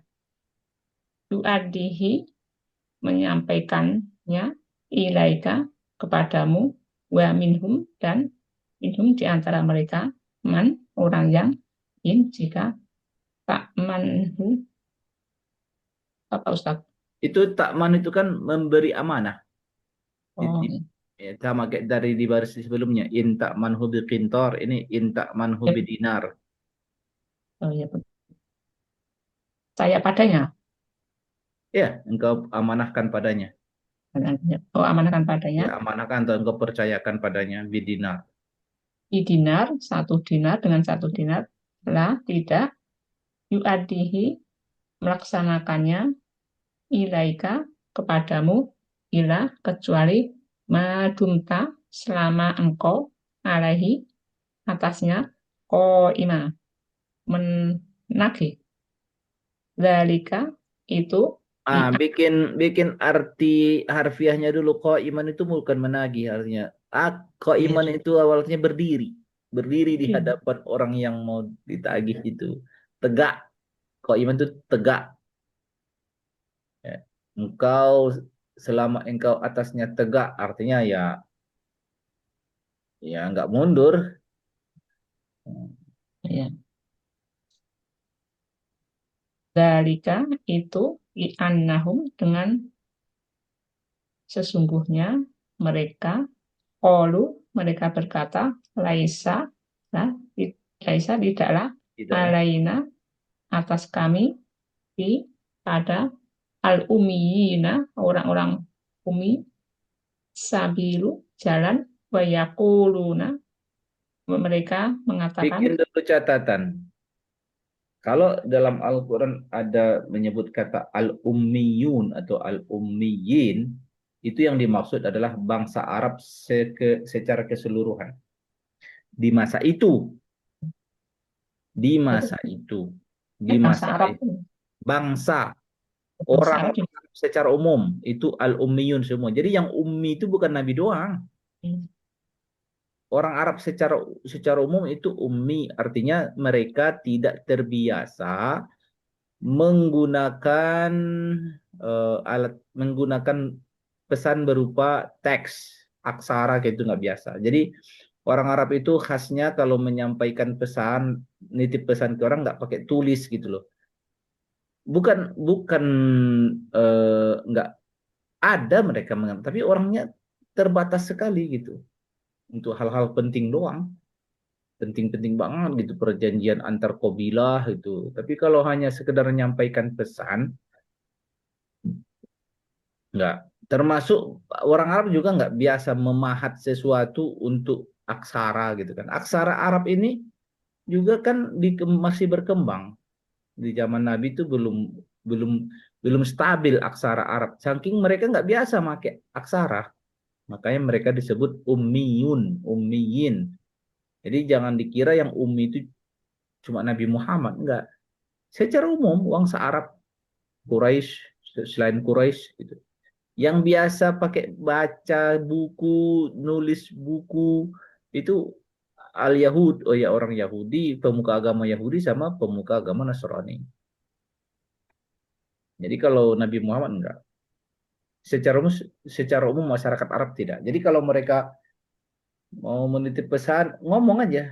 yuadihi menyampaikannya ilaika kepadamu wa minhum dan minhum di antara mereka man orang yang jika tak manhu apa Ustaz? Itu takman itu kan memberi amanah. Oh, Ya, sama kayak dari di baris sebelumnya. In takmanhu biqintor, ini in takmanhu ya, bidinar. oh, ya, saya padanya. Ya, engkau amanahkan padanya. Oh, amanahkan padanya Ya, amanahkan atau engkau percayakan padanya bidinar. di dinar, satu dinar dengan satu dinar lah tidak yuadihi melaksanakannya ilaika kepadamu ila kecuali madumta selama engkau alaihi atasnya ima menagih dalika itu Bikin arti harfiahnya dulu. Iman itu bukan menagih artinya. Iman itu awalnya berdiri. Berdiri di hadapan orang yang mau ditagih itu. Tegak. Iman itu tegak. Ya. Selama engkau atasnya tegak, artinya ya nggak mundur. ya. Dalika itu annahum dengan sesungguhnya mereka mereka berkata laisa nah, laisa tidaklah Tidak. alaina atas kami di pada al-ummiyina orang-orang umi sabilu jalan wayakuluna mereka mengatakan Bikin dulu catatan. Kalau dalam Al-Quran ada menyebut kata al-ummiyun atau al-ummiyin, itu yang dimaksud adalah bangsa Arab secara keseluruhan. Di masa itu, di masa itu, di bangsa masa Arab itu, bangsa bangsa orang Arab secara umum itu al-ummiyun semua. Jadi yang ummi itu bukan Nabi doang. Orang Arab secara umum itu ummi, artinya mereka tidak terbiasa menggunakan menggunakan pesan berupa teks aksara kayak itu nggak biasa. Jadi orang Arab itu khasnya kalau menyampaikan pesan, nitip pesan ke orang nggak pakai tulis gitu loh. Bukan bukan nggak ada mereka tapi orangnya terbatas sekali gitu untuk hal-hal penting doang, penting-penting banget gitu perjanjian antar kabilah itu. Tapi kalau hanya sekedar menyampaikan pesan, nggak. Termasuk orang Arab juga nggak biasa memahat sesuatu untuk aksara gitu kan. Aksara Arab ini juga kan masih berkembang. Di zaman Nabi itu belum belum stabil aksara Arab. Saking mereka nggak biasa pakai aksara. Makanya mereka disebut ummiyun, ummiyin. Jadi jangan dikira yang ummi itu cuma Nabi Muhammad, enggak. Secara umum bangsa Arab, Quraisy, selain Quraisy gitu. Yang biasa pakai baca buku, nulis buku itu al-Yahud, oh ya orang Yahudi, pemuka agama Yahudi sama pemuka agama Nasrani. Jadi kalau Nabi Muhammad enggak. Secara umum masyarakat Arab tidak. Jadi kalau mereka mau menitip pesan, ngomong aja.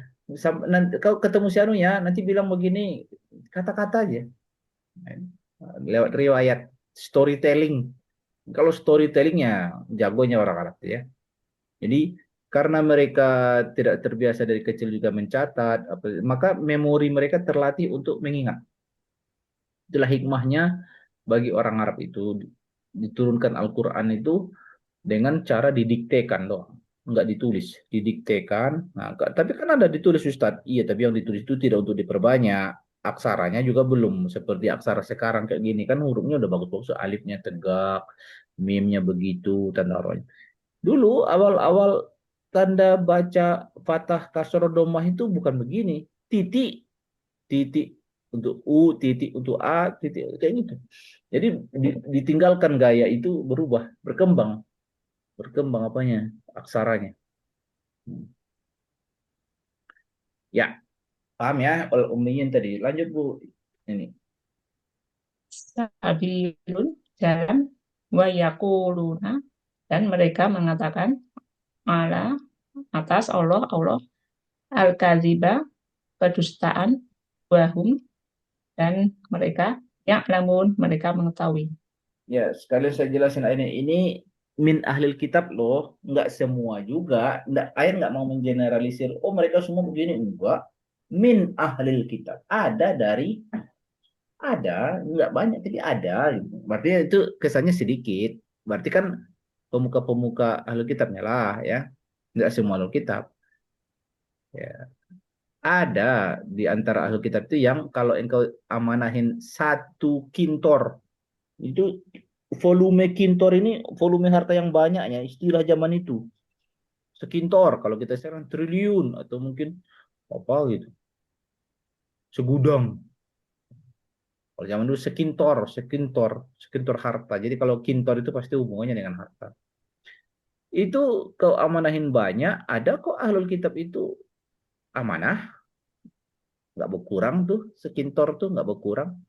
Nanti kau ketemu si anu ya, nanti bilang begini, kata-kata aja. Lewat riwayat storytelling. Kalau storytellingnya jagonya orang Arab ya. Jadi karena mereka tidak terbiasa dari kecil juga mencatat, maka memori mereka terlatih untuk mengingat. Itulah hikmahnya bagi orang Arab itu diturunkan Al-Quran itu dengan cara didiktekan doang, nggak ditulis, didiktekan. Nah, tapi kan ada ditulis Ustadz. Iya, tapi yang ditulis itu tidak untuk diperbanyak. Aksaranya juga belum seperti aksara sekarang kayak gini kan hurufnya udah bagus-bagus, alifnya tegak, mimnya begitu, tanda rohnya. Dulu awal-awal tanda baca fathah kasroh domah itu bukan begini, titik, titik untuk U, titik untuk A, titik kayak gitu. Jadi ditinggalkan gaya itu berubah, berkembang apanya aksaranya. Ya, paham ya al ummiyin tadi. Lanjut Bu. Ini. Sabilun, jalan, wa yaquluna, dan mereka mengatakan ala, atas Allah, al-kadziba, kedustaan, wahum, dan mereka ya'lamun, mereka mengetahui. Ya, sekalian saya jelasin ini min ahlil kitab loh, nggak semua juga, ayat nggak mau mengeneralisir. Oh mereka semua begini enggak. Min ahlil kitab ada, nggak banyak tapi ada. Berarti itu kesannya sedikit. Berarti kan pemuka-pemuka ahlul kitabnya lah ya, nggak semua ahlul kitab. Ya. Ada di antara ahlul kitab itu yang kalau engkau amanahin satu kintor, itu volume kintor ini volume harta yang banyaknya istilah zaman itu. Sekintor kalau kita sekarang triliun atau mungkin apa gitu. Segudang. Kalau zaman dulu sekintor harta. Jadi kalau kintor itu pasti hubungannya dengan harta. Itu kau amanahin banyak, ada kok ahlul kitab itu amanah, nggak berkurang tuh, sekintor tuh nggak berkurang,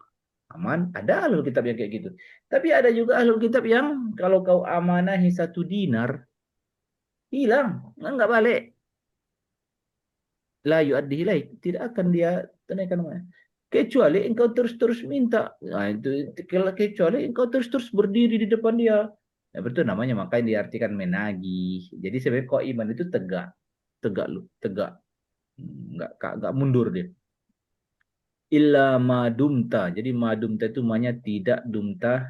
aman. Ada ahlul kitab yang kayak gitu. Tapi ada juga ahlul kitab yang kalau kau amanahi 1 dinar, hilang, nggak balik. La yu'addi ilaik, tidak akan dia tunaikan namanya. Kecuali engkau terus-terus minta. Nah, itu kecuali engkau terus-terus berdiri di depan dia. Nah, betul namanya makanya diartikan menagih. Jadi sebenarnya kok iman itu tegak, tegak lu, tegak. Nggak mundur dia. Illa madumta. Jadi madumta itu maknanya tidak, dumta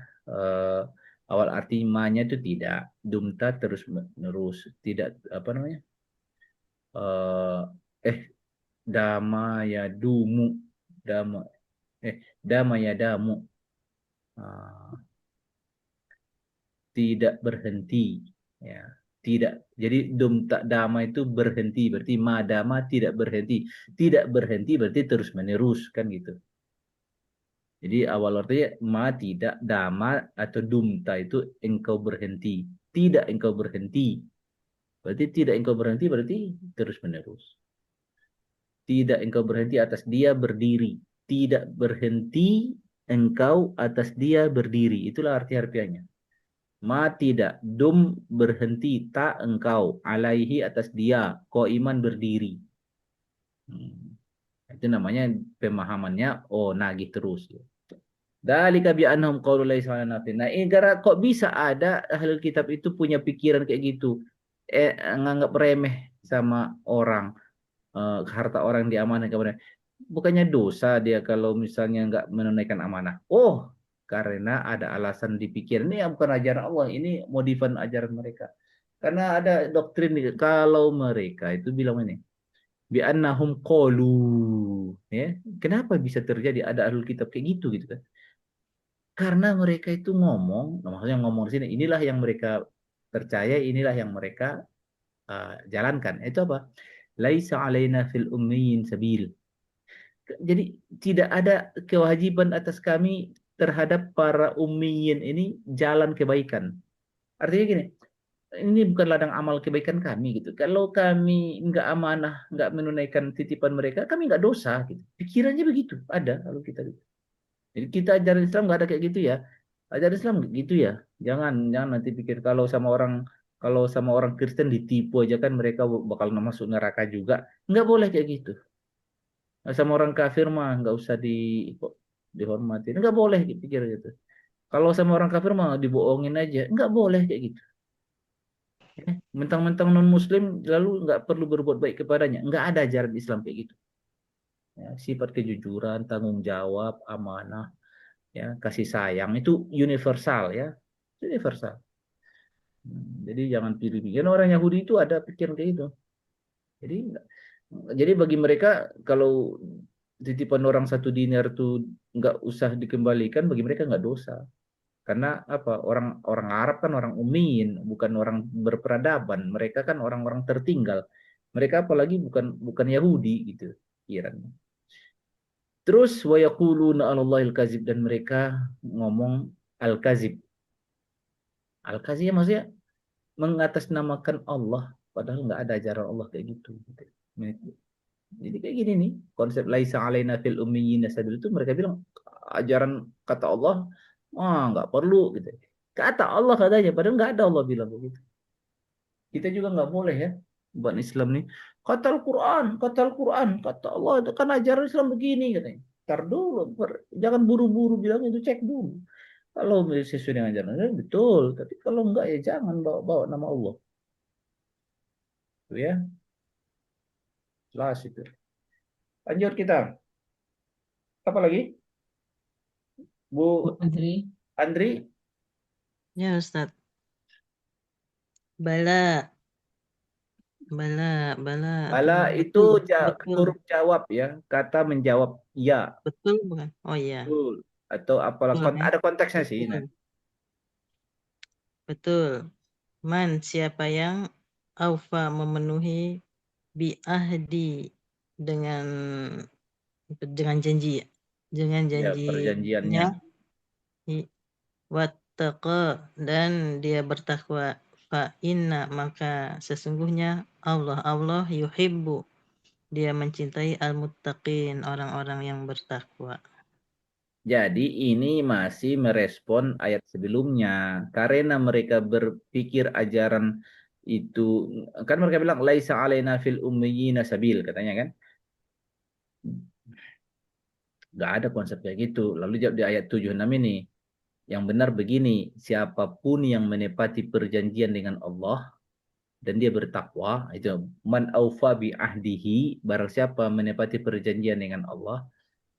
awal arti ma-nya itu tidak, dumta terus menerus, tidak apa namanya? eh eh dama ya dumu, dama dama ya damu. Ah, tidak berhenti ya, tidak. Jadi dumta dama itu berhenti, berarti madama tidak berhenti, tidak berhenti berarti terus menerus kan gitu. Jadi awal artinya ma tidak, dama atau dumta itu engkau berhenti, tidak engkau berhenti. Berarti tidak engkau berhenti berarti terus menerus. Tidak engkau berhenti atas dia berdiri, tidak berhenti engkau atas dia berdiri. Itulah arti harfiahnya. Ma tidak, dum berhenti, tak engkau, alaihi atas dia, iman berdiri. Itu namanya pemahamannya, nagih terus. Dalika bi annahum qaulu laisa 'ala nafsin. Nah, ini gara kok bisa ada ahlul kitab itu punya pikiran kayak gitu. Nganggap remeh sama orang, harta orang diamanahkan kepada. Bukannya dosa dia kalau misalnya nggak menunaikan amanah. Oh, karena ada alasan dipikir. Ini yang bukan ajaran Allah, ini modifan ajaran mereka. Karena ada doktrin kalau mereka itu bilang ini, bi annahum qalu, ya. Kenapa bisa terjadi ada ahlul kitab kayak gitu kan? Karena mereka itu ngomong, nah maksudnya ngomong di sini, inilah yang mereka percaya, inilah yang mereka jalankan. Itu apa? Laisa alaina fil ummiyin sabil. Jadi tidak ada kewajiban atas kami terhadap para ummiyin ini jalan kebaikan. Artinya gini, ini bukan ladang amal kebaikan kami gitu. Kalau kami nggak amanah, nggak menunaikan titipan mereka, kami nggak dosa gitu. Pikirannya begitu, ada kalau kita gitu. Jadi kita ajaran Islam nggak ada kayak gitu ya. Ajaran Islam gitu ya. Jangan nanti pikir kalau sama orang Kristen ditipu aja kan mereka bakal masuk neraka juga. Nggak boleh kayak gitu. Sama orang kafir mah nggak usah dihormati. Nggak boleh pikir gitu. Kalau sama orang kafir mah dibohongin aja. Nggak boleh kayak gitu. Mentang-mentang non Muslim lalu nggak perlu berbuat baik kepadanya. Nggak ada ajaran Islam kayak gitu. Ya, sifat kejujuran, tanggung jawab, amanah, ya kasih sayang itu universal ya, universal. Jadi jangan pilih-pilih. Orang Yahudi itu ada pikiran kayak gitu. Jadi bagi mereka kalau titipan orang 1 dinar tuh nggak usah dikembalikan, bagi mereka nggak dosa. Karena apa? Orang Arab kan orang ummiin, bukan orang berperadaban. Mereka kan orang-orang tertinggal. Mereka apalagi bukan Yahudi gitu, kiranya. Terus wa yaquluna 'alallahil kazib, dan mereka ngomong al-kazib. Al-kazib maksudnya mengatasnamakan Allah, padahal nggak ada ajaran Allah kayak gitu. Jadi kayak gini nih, konsep laisa alaina fil ummiyina sabil itu mereka bilang ajaran kata Allah, nggak perlu gitu. Kata Allah katanya, padahal nggak ada Allah bilang begitu. Kita juga nggak boleh ya, buat Islam nih. Kata Al-Quran, kata Allah, kan ajaran Islam begini katanya. Ntar dulu, jangan buru-buru bilang itu, cek dulu. Kalau sesuai dengan ajaran Islam, betul. Tapi kalau enggak ya jangan bawa nama Allah. Itu ya, jelas itu. Lanjut kita. Apa lagi? Bu Andri. Andri, Ya, Ustaz. Bala, bala, bala. bala itu Betul, betul, huruf jawab ya, kata menjawab ya, betul bukan? Oh iya, betul. Atau apalah, betul ya, ada konteksnya sih. betul, Nah. betul. Man, siapa yang aufa memenuhi biahdi dengan janji, dengan Ya, perjanjiannya. janjinya, wattaqa, dan dia bertakwa, fa inna, maka sesungguhnya Allah yuhibbu, dia mencintai al-muttaqin, orang-orang yang bertakwa. Jadi ini masih merespon ayat sebelumnya. Karena mereka berpikir ajaran itu, kan mereka bilang laisa alaina fil ummiyina sabil katanya kan. Nggak ada konsep kayak gitu. Lalu jawab di ayat 76 ini. Yang benar begini, siapapun yang menepati perjanjian dengan Allah dan dia bertakwa, itu man aufa bi ahdihi, barang siapa menepati perjanjian dengan Allah,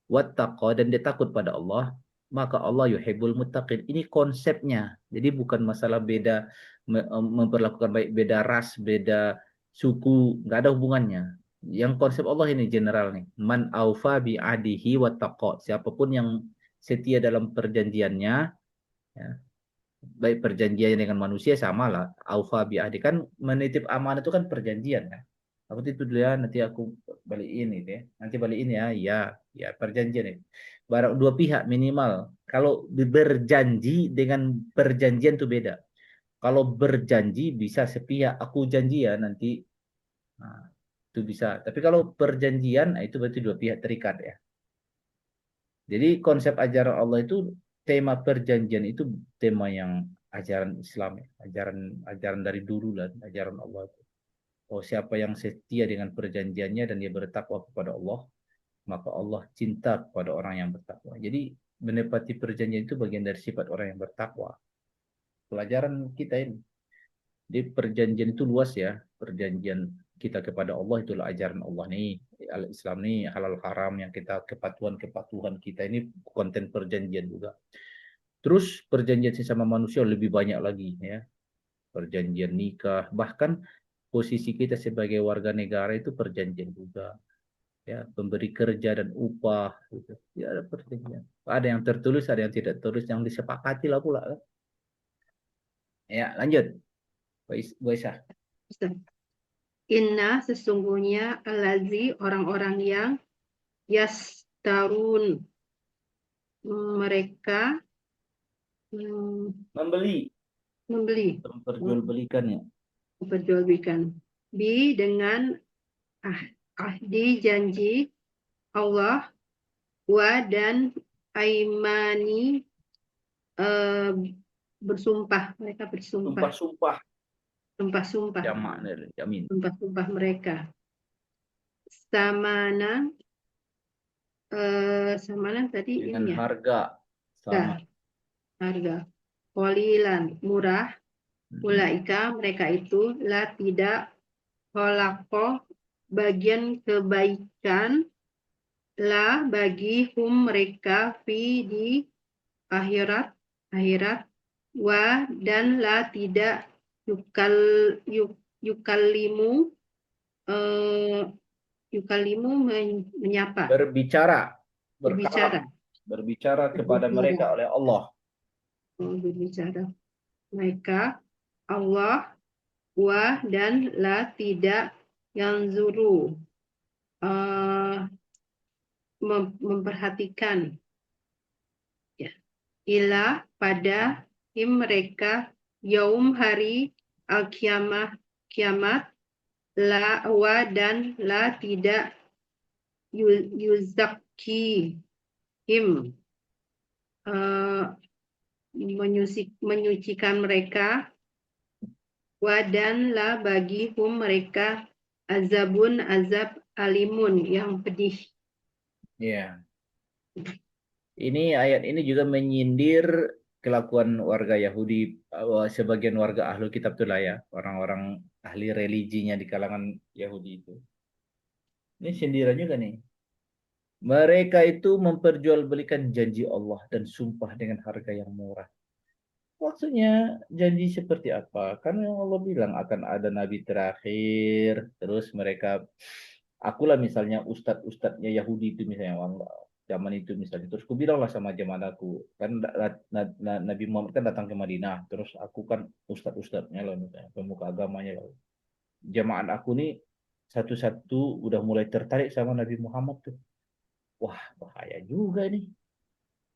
wattaqa, dan dia takut pada Allah, maka Allah yuhibbul muttaqin. Ini konsepnya. Jadi bukan masalah beda memperlakukan baik, beda ras, beda suku, nggak ada hubungannya. Yang konsep Allah ini general nih. Man aufa bi ahdihi wattaqa. Siapapun yang setia dalam perjanjiannya, ya, baik perjanjian dengan manusia sama lah, aufa bi ahdi, kan menitip amanah itu kan perjanjian kan. Aku itu dulu ya, nanti aku balikin itu ya. Nanti balikin ya, ya, ya perjanjian itu. Barang dua pihak minimal. Kalau berjanji dengan perjanjian itu beda. Kalau berjanji bisa sepihak, aku janji ya nanti, nah, itu bisa. Tapi kalau perjanjian, nah, itu berarti dua pihak terikat ya. Jadi konsep ajaran Allah itu, tema perjanjian itu tema yang ajaran Islam, ya. Ajaran dari dulu lah, ajaran Allah itu. Oh, siapa yang setia dengan perjanjiannya dan dia bertakwa kepada Allah, maka Allah cinta kepada orang yang bertakwa. Jadi menepati perjanjian itu bagian dari sifat orang yang bertakwa. Pelajaran kita ini. Di perjanjian itu luas ya. Perjanjian kita kepada Allah itulah ajaran Allah nih. Al-Islam nih, halal haram yang kita, kepatuhan kita ini konten perjanjian juga. Terus perjanjian sesama manusia lebih banyak lagi ya. Perjanjian nikah, bahkan posisi kita sebagai warga negara itu perjanjian juga. Ya, pemberi kerja dan upah gitu. Ya, ada perjanjian. Ada yang tertulis, ada yang tidak tertulis, yang disepakati lah pula. Ya, lanjut. Bu Aisyah. Ustaz. Inna sesungguhnya alazi orang-orang yang yastarun mereka Membeli, membeli memperjualbelikannya. memperjualbelikan bi dengan ahdi janji Allah wa dan aimani bersumpah mereka bersumpah Sumpah-sumpah. sumpah-sumpah Jamak dari jamin. sumpah-sumpah mereka samana samana tadi Dengan ini ya harga sama. harga qalilan murah ulaika mereka itu la tidak kholaqo bagian kebaikan la bagi hum mereka fi di akhirat wa dan la tidak yukalimu menyapa Berbicara, berbicara berbicara kepada mereka oleh Allah. berbicara mereka Allah wa dan la tidak yang zuru memperhatikan ya ila pada mereka yaum hari kiamat la wa dan la tidak yuzaki him menyucikan mereka wa dan la bagi hum mereka azabun azab alimun yang pedih. Ya. Ini ayat ini juga menyindir kelakuan warga Yahudi, sebagian warga ahlu kitab itulah ya, orang-orang ahli religinya di kalangan Yahudi itu. Ini sindiran juga nih. Mereka itu memperjualbelikan janji Allah dan sumpah dengan harga yang murah. Maksudnya janji seperti apa? Kan yang Allah bilang akan ada nabi terakhir, terus mereka, akulah misalnya ustadz-ustadznya Yahudi itu misalnya, zaman itu misalnya, terus aku bilanglah sama jemaah aku, kan Nabi Muhammad kan datang ke Madinah, terus aku kan ustadz-ustadznya loh, misalnya pemuka agamanya loh. Jemaah aku nih satu-satu udah mulai tertarik sama Nabi Muhammad tuh. Wah, bahaya juga nih.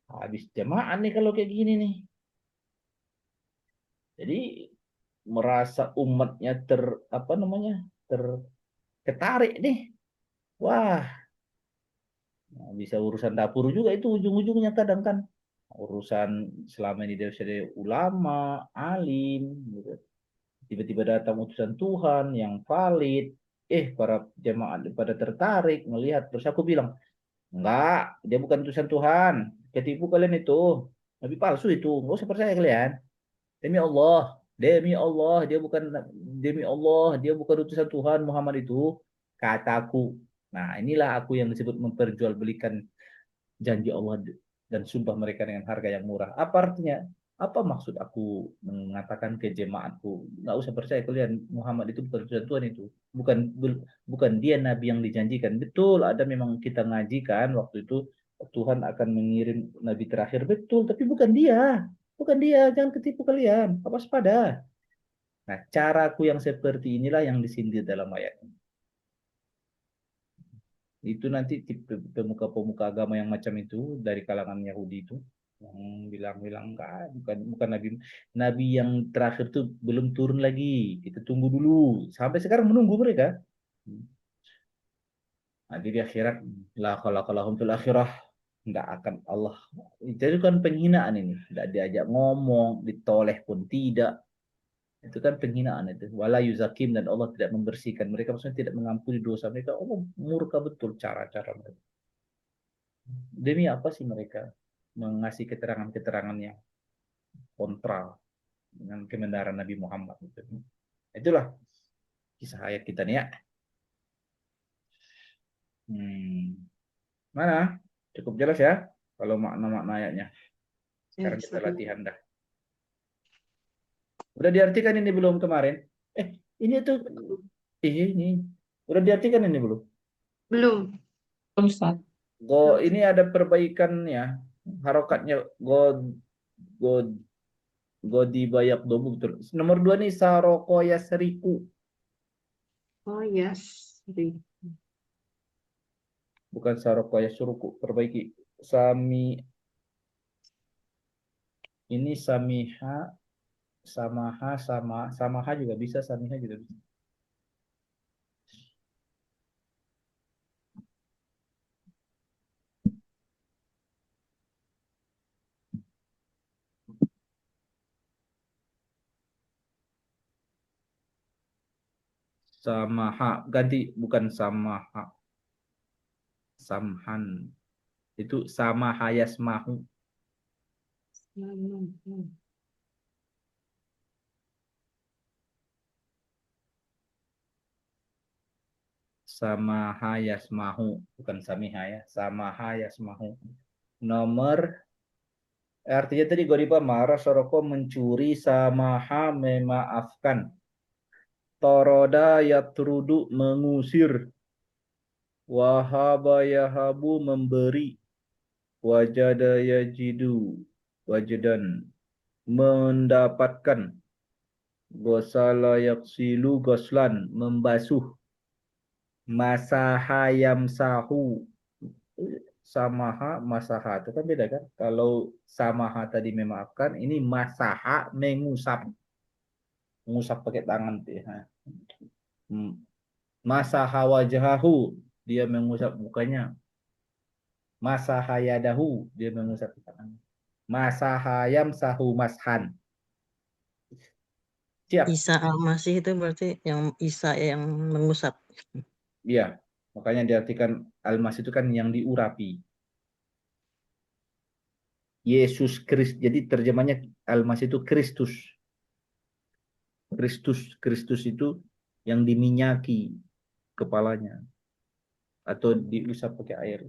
Habis jemaah nih kalau kayak gini nih. Jadi merasa umatnya terketarik nih. Wah, nah, bisa urusan dapur juga itu ujung-ujungnya kadang kan. Urusan selama ini dari ulama, alim, gitu. Tiba-tiba datang utusan Tuhan yang valid. Para jemaat pada tertarik melihat. Terus aku bilang, enggak, dia bukan utusan Tuhan. Ketipu kalian itu. Nabi palsu itu. Nggak usah percaya kalian. Demi Allah, demi Allah, dia bukan utusan Tuhan Muhammad itu, kataku. Nah, inilah aku yang disebut memperjualbelikan janji Allah dan sumpah mereka dengan harga yang murah. Apa artinya? Apa maksud aku mengatakan ke jemaatku, nggak usah percaya kalian, Muhammad itu bukan utusan Tuhan itu. Bukan dia nabi yang dijanjikan. Betul, ada memang kita ngajikan waktu itu Tuhan akan mengirim nabi terakhir, betul, tapi bukan dia. Bukan dia, jangan ketipu kalian. Apa waspada. Nah, caraku yang seperti inilah yang disindir dalam ayat ini. Itu nanti pemuka-pemuka agama yang macam itu dari kalangan Yahudi itu yang bilang-bilang bukan nabi yang terakhir tuh belum turun lagi. Kita tunggu dulu. Sampai sekarang menunggu mereka. Nah, di akhirat la khalaqalahum fil akhirah. nggak akan Allah. Itu kan penghinaan ini. Nggak diajak ngomong, ditoleh pun tidak. Itu kan penghinaan itu. Wala yuzakim, dan Allah tidak membersihkan mereka. Maksudnya tidak mengampuni dosa mereka. Allah murka betul cara-cara mereka. Demi apa sih mereka mengasih keterangan-keterangan yang kontra dengan kebenaran Nabi Muhammad itu. Itulah kisah ayat kita nih ya. Mana? Cukup jelas ya kalau makna-makna ayatnya. Ya, Sekarang kita Ustaz. latihan dah. Udah diartikan ini belum kemarin? Ini tuh ini udah diartikan ini belum? Belum. Ustaz. Go ini ada perbaikannya. Harokatnya go go dibayak dobu betul. Nomor 2 nih saroko yasriku. Oh, yes. Bukan saroko yasruku. Perbaiki. Ini samiha, samaha, samaha juga bisa, samiha juga bisa. Samaha ganti, bukan samaha, samhan. Itu sama hayasmahu. Sama hayasmahu, bukan samiha ya. Sama hayasmahu. Nomor artinya tadi goriba marah soroko mencuri, samaha memaafkan. Toroda yatrudu mengusir. Wahaba yahabu memberi. Wajada yajidu wajadan mendapatkan. Gosala yaksilu goslan membasuh. Masaha yamsahu, samaha masaha itu kan beda kan. Kalau samaha tadi memaafkan, ini masaha mengusap. Mengusap pakai tangan tuh ya. Masaha wajahahu, dia mengusap mukanya. Masaha yadahu, dia mengusap tangan. Masaha yamsahu mashan. Siap. Isa al-Masih itu berarti yang Isa yang mengusap. Iya, makanya diartikan almas itu kan yang diurapi. Yesus Kristus. Jadi terjemahnya almas itu Kristus. Kristus itu yang diminyaki kepalanya atau diusap pakai air.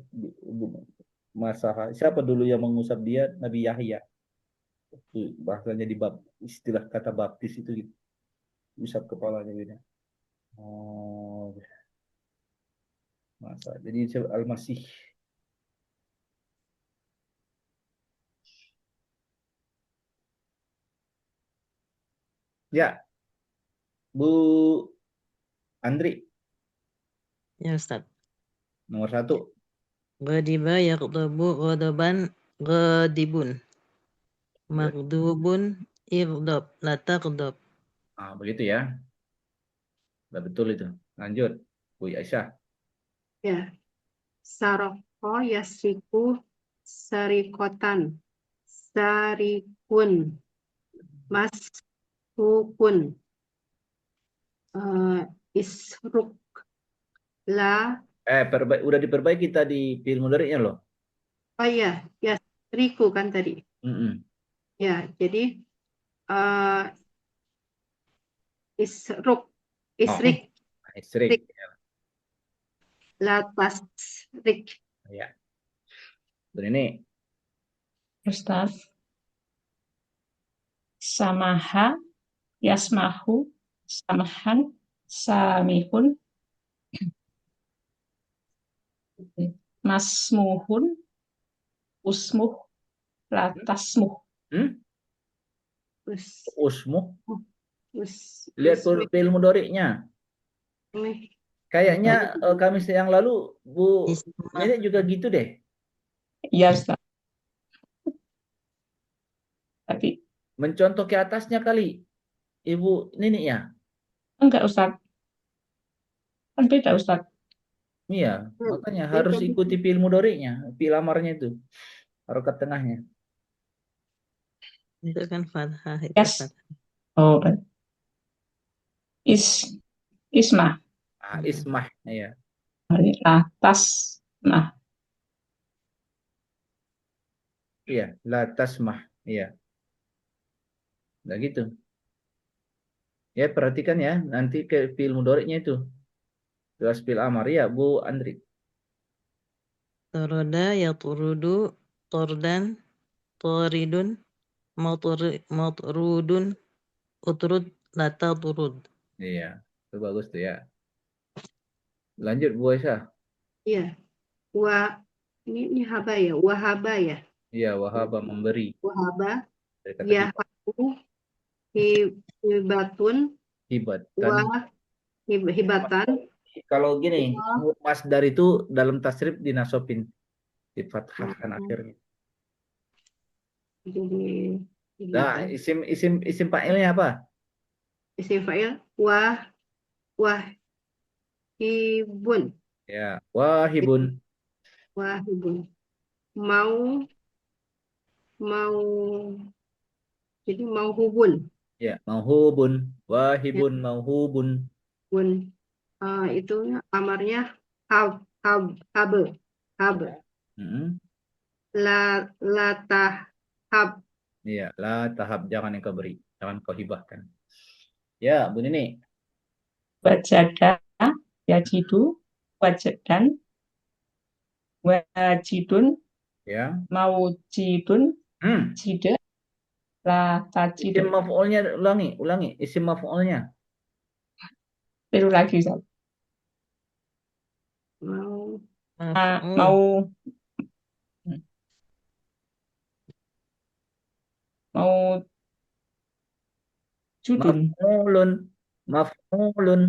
Masaha. Siapa dulu yang mengusap dia? Nabi Yahya. Itu bahasanya di bab istilah kata baptis itu gitu. Usap kepalanya gitu. Oh, masa. Jadi Al-Masih. Ya, Bu Andri, Ya Ustaz. nomor 1. Ghadiba yaghdabu ghadaban ghadibun. Maghdubun ighdab la taghdab. Begitu ya. Udah betul itu. Lanjut, Bu Aisyah. Ya. Saroko yasiku sarikotan. Sarikun. Masukun. Isruk. La. Udah diperbaiki tadi fiil mudhari'nya loh. Oh iya. Ya. Riku kan tadi. Mm-mm. Ya. Jadi. Isruk. Isrik. Isrik. La tasrik. Ya. Dan ini Ustaz. Samaha, yasmahu, samahan, samihun, masmuhun, usmuh, latasmuh. Usmuh. Lihat Usmi. fiil mudhari'nya. Kayaknya Kamis yang lalu Bu Nenek juga gitu deh. Iya, Ustaz. Tapi Mencontoh ke atasnya kali. Ibu Nenek ya. enggak, Ustaz. Kan beda, Ustaz. Iya, Hmm, makanya yang harus tadi ikuti fi'il mudhari'nya, fi'il amarnya itu, harokat tengahnya. Itu kan fathah itu Yes. fathah. Oh, is ismah. Ismah, iya. Latas. Nah, Iya, la tasmah. Iya, nah gitu. Ya, perhatikan ya, nanti ke fi'il mudhari'nya itu. Jelas fi'il amar ya, Bu Andri. Toroda yaturudu tordan toridun matrudun utrud lata turud. Iya, itu bagus tuh ya. Lanjut Bu Aisyah. ya wa ini haba ya, wahaba ya, Iya, wahaba memberi wahaba dari kata ya hibah. hibatun Hibatan. wa hibatan Kalau gini, wa masdar itu dalam tasrif dinasobin, difathahkan akhirnya. jadi Nah, hibatan isim fa'ilnya apa? isim fa'il wahibun Ya, wahibun. wahibun mau mau jadi mau hubun Ya, mauhubun. ya Wahibun, mauhubun. bun. Itu amarnya hab hab habe habe Mm-mm. latah hab Iya, la tahap jangan yang kau beri, jangan kau hibahkan. Ya, Bu Nini. wajada, yajidu, wajadan, wajidun, Ya. maujidun, Hmm. jida, la Isim tajidu. maf'ulnya ulangi, ulangi. Isim maf'ulnya. Tiru lagi, Ustaz. mau Maf'ul. Mau mau judun. Maf'ulun, maf'ulun.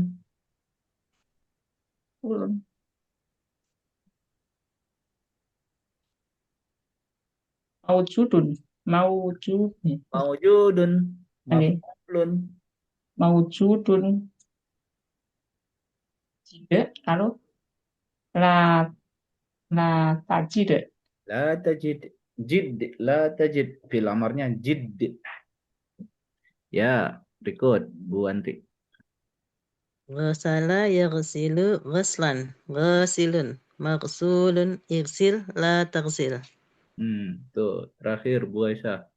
Mau judun. Mau judun. Maujudun, Ini, maf'ulun. mau judun. Jida, lalu la la tajida. La tajid. Jid, la tajid. Fil amarnya jid. Ya, berikut Bu Anti. Ghasala yaghsilu ghaslan. Ghasilun. Maghsulun. Igsil la taghsil. Tuh, terakhir Bu Aisyah.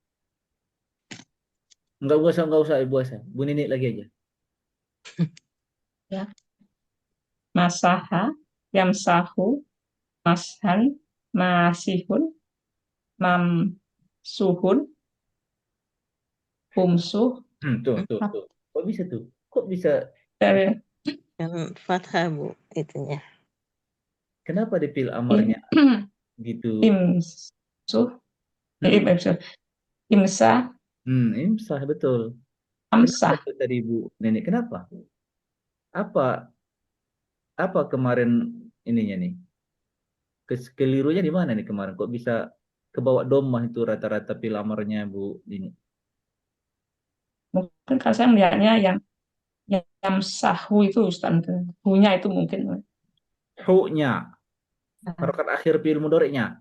Enggak usah Ibu Aisyah. Bu Nini lagi aja. Ya. Masaha, yamsahu, mashan, masihun, mamsuhun, humsuh. Tuh. Kok bisa tuh? Kok bisa? Dari Kan fathah Bu itunya. Kenapa di fil im, amarnya gitu? imsuh, Hmm? imsa, Ini sah betul. Kenapa amsah. tuh tadi Bu Nenek? Kenapa? Apa apa kemarin ininya nih? Kelirunya di mana nih kemarin? Kok bisa kebawa domah itu rata-rata fil amarnya Bu ini? Mungkin kalau saya melihatnya yang sahu itu Ustaz, hunya itu mungkin. Hu-nya, Nah, harokat akhir fil mudhari'nya.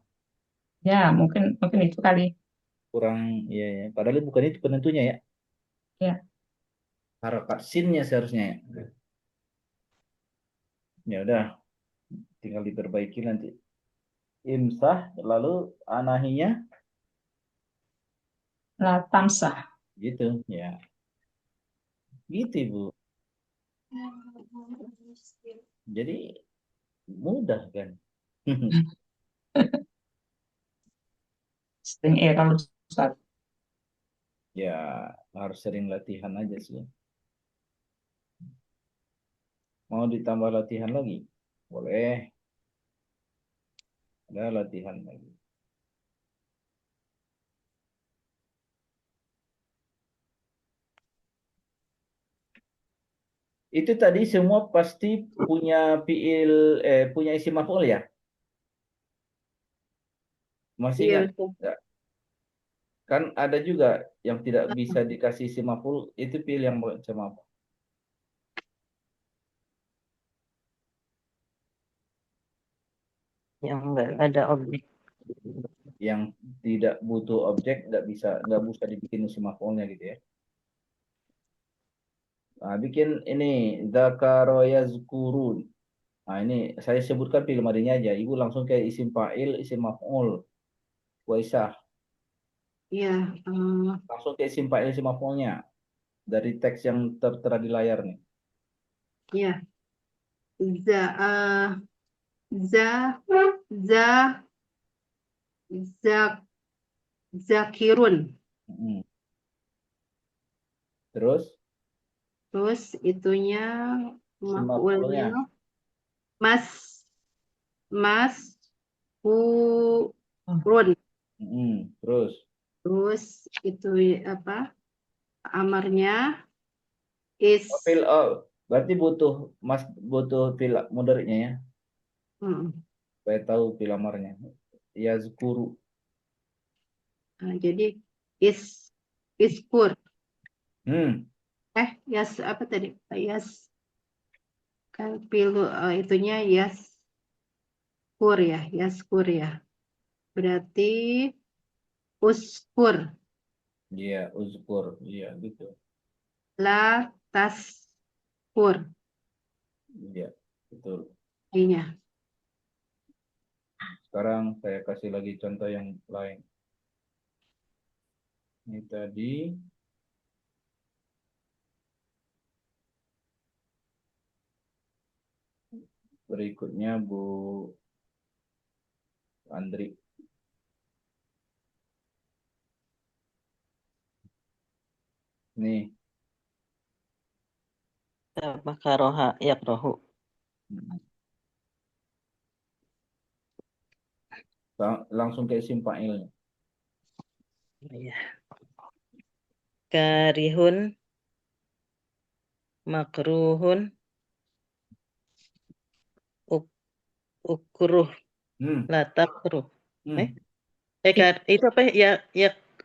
ya mungkin mungkin itu kali. Kurang, iya ya. Padahal bukan itu penentunya ya. Ya, Harokat sinnya seharusnya ya. Ya udah, tinggal diperbaiki nanti. Imsah, lalu anahinya la tamsah. gitu ya. Gitu Ibu. Jadi mudah kan. Sering kalau Ustaz. Ya harus sering latihan aja sih. Mau ditambah latihan lagi? Boleh, ada latihan lagi. Itu tadi semua pasti punya punya isi maf'ul ya? Masih iya ingat? Ustaz. Nggak? Kan ada juga yang tidak bisa dikasih isi maf'ul, itu fi'il yang macam apa? Yang enggak ada objek. Yang tidak butuh objek nggak bisa dibikin isim maf'ulnya gitu ya. Nah, bikin ini dzakara yazkurun. Nah, ini saya sebutkan fi'il madinya aja. Ibu langsung kayak isim fa'il, isim maf'ul. Waisah. Ya, Langsung ke isim fa'il, isim maf'ulnya. Dari teks yang tertera di layar nih. ya. Za, za, za, za, zakirun. Mm. Terus Terus itunya isim maf'ulnya maf'ulnya. mas, mas, Oh, hurun. Terus Terus itu apa? Amarnya is. berarti butuh fil mudhari'nya ya. Hmm. Supaya tahu fil amarnya. Yazkuru. Nah, jadi iskur. Hmm. Yas apa tadi? Yas kan pilu itunya yaskur ya. Berarti uskur Iya, uzkur. Iya, gitu. la taskur Iya, betul. ini. Sekarang saya kasih lagi contoh yang lain. Ini tadi berikutnya Bu Andri. Nih, Apa karoha yakrohu. langsung ke isim fa'ilnya. Iya. Karihun, makruhun, ukruh, Hmm. latakruh. Hmm. Itu apa ya?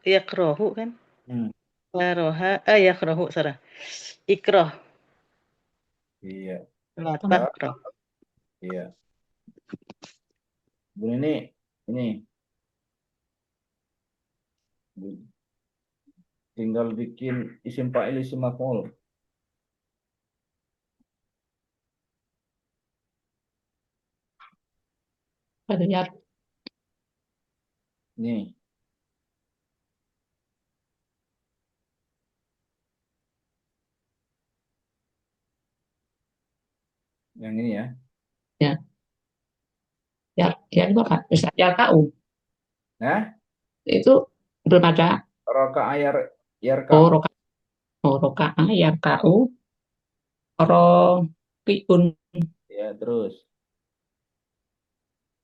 Yakrohu kan? Hmm. Karoha, yakrohu, salah. Ikroh, Iya. Sekarang, latakroh. iya. Bu ini tinggal bikin isim fa'il, isim maf'ul. ada ya. Nih, yang ini ya. Ya, ya itu apa? Bisa ya KU Nah, itu belum ada. roka ayar Oh, yarka'u. roka ya KU rokiun Ya, terus.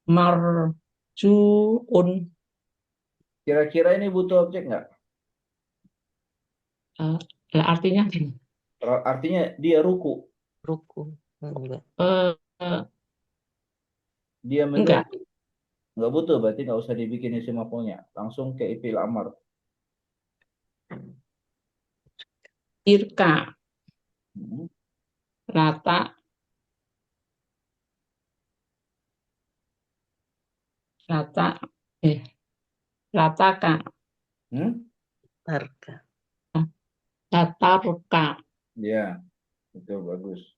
marjuun. Kira-kira ini butuh objek nggak? Lah artinya Artinya dia ruku. Ruku. Enggak. eh, Dia enggak menruku. Nggak butuh, berarti nggak usah dibikin isim maf'ulnya. Langsung ke fi'il amar. irka Hmm. rata rata eh rataka Hmm? Tarka. rataruka. Ya, itu bagus.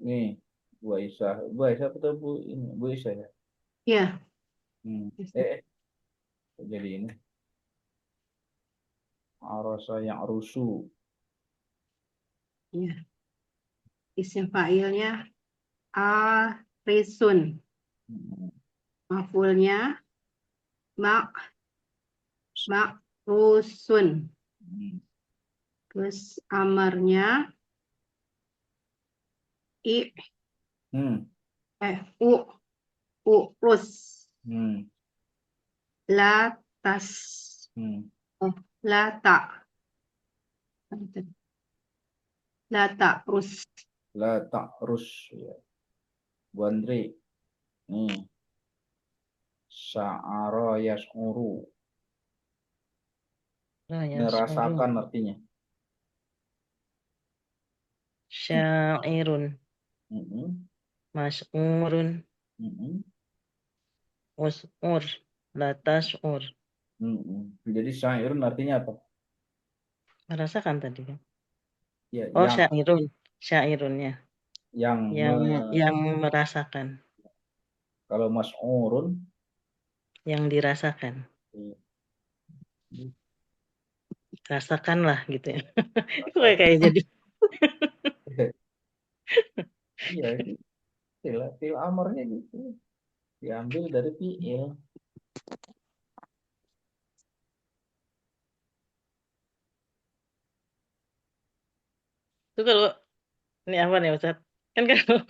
Nih, Bu Aisyah atau Bu Aisyah ya? Ya, Hmm. Jadi ini. Arasa yang rusu. ya. Isim fa'ilnya arisun. Hmm. Maf'ulnya mak makrusun. Hmm. Terus amarnya i Hmm. u urus. Hmm. La tas Hmm. la tak la tak rus. La ta'rus ya. Bu Andri. Nih, Sya'ara yas'uru. Yas'uru. Merasakan artinya. Sya'irun. Mm-mm, Mas'urun. mm-mm, Us'ur. La tas'ur. mm-mm. Jadi syairun artinya apa? Merasakan tadi kan. Ya, Oh, syairun. Syairunnya. yang Yang merasakan. kalau mas'urun Yang dirasakan. Rasakanlah gitu ya. Itu kayak jadi. iya itu fi'il amarnya gitu. Diambil dari fi'il. Itu kalau ini apa nih Ustaz? Kan kalau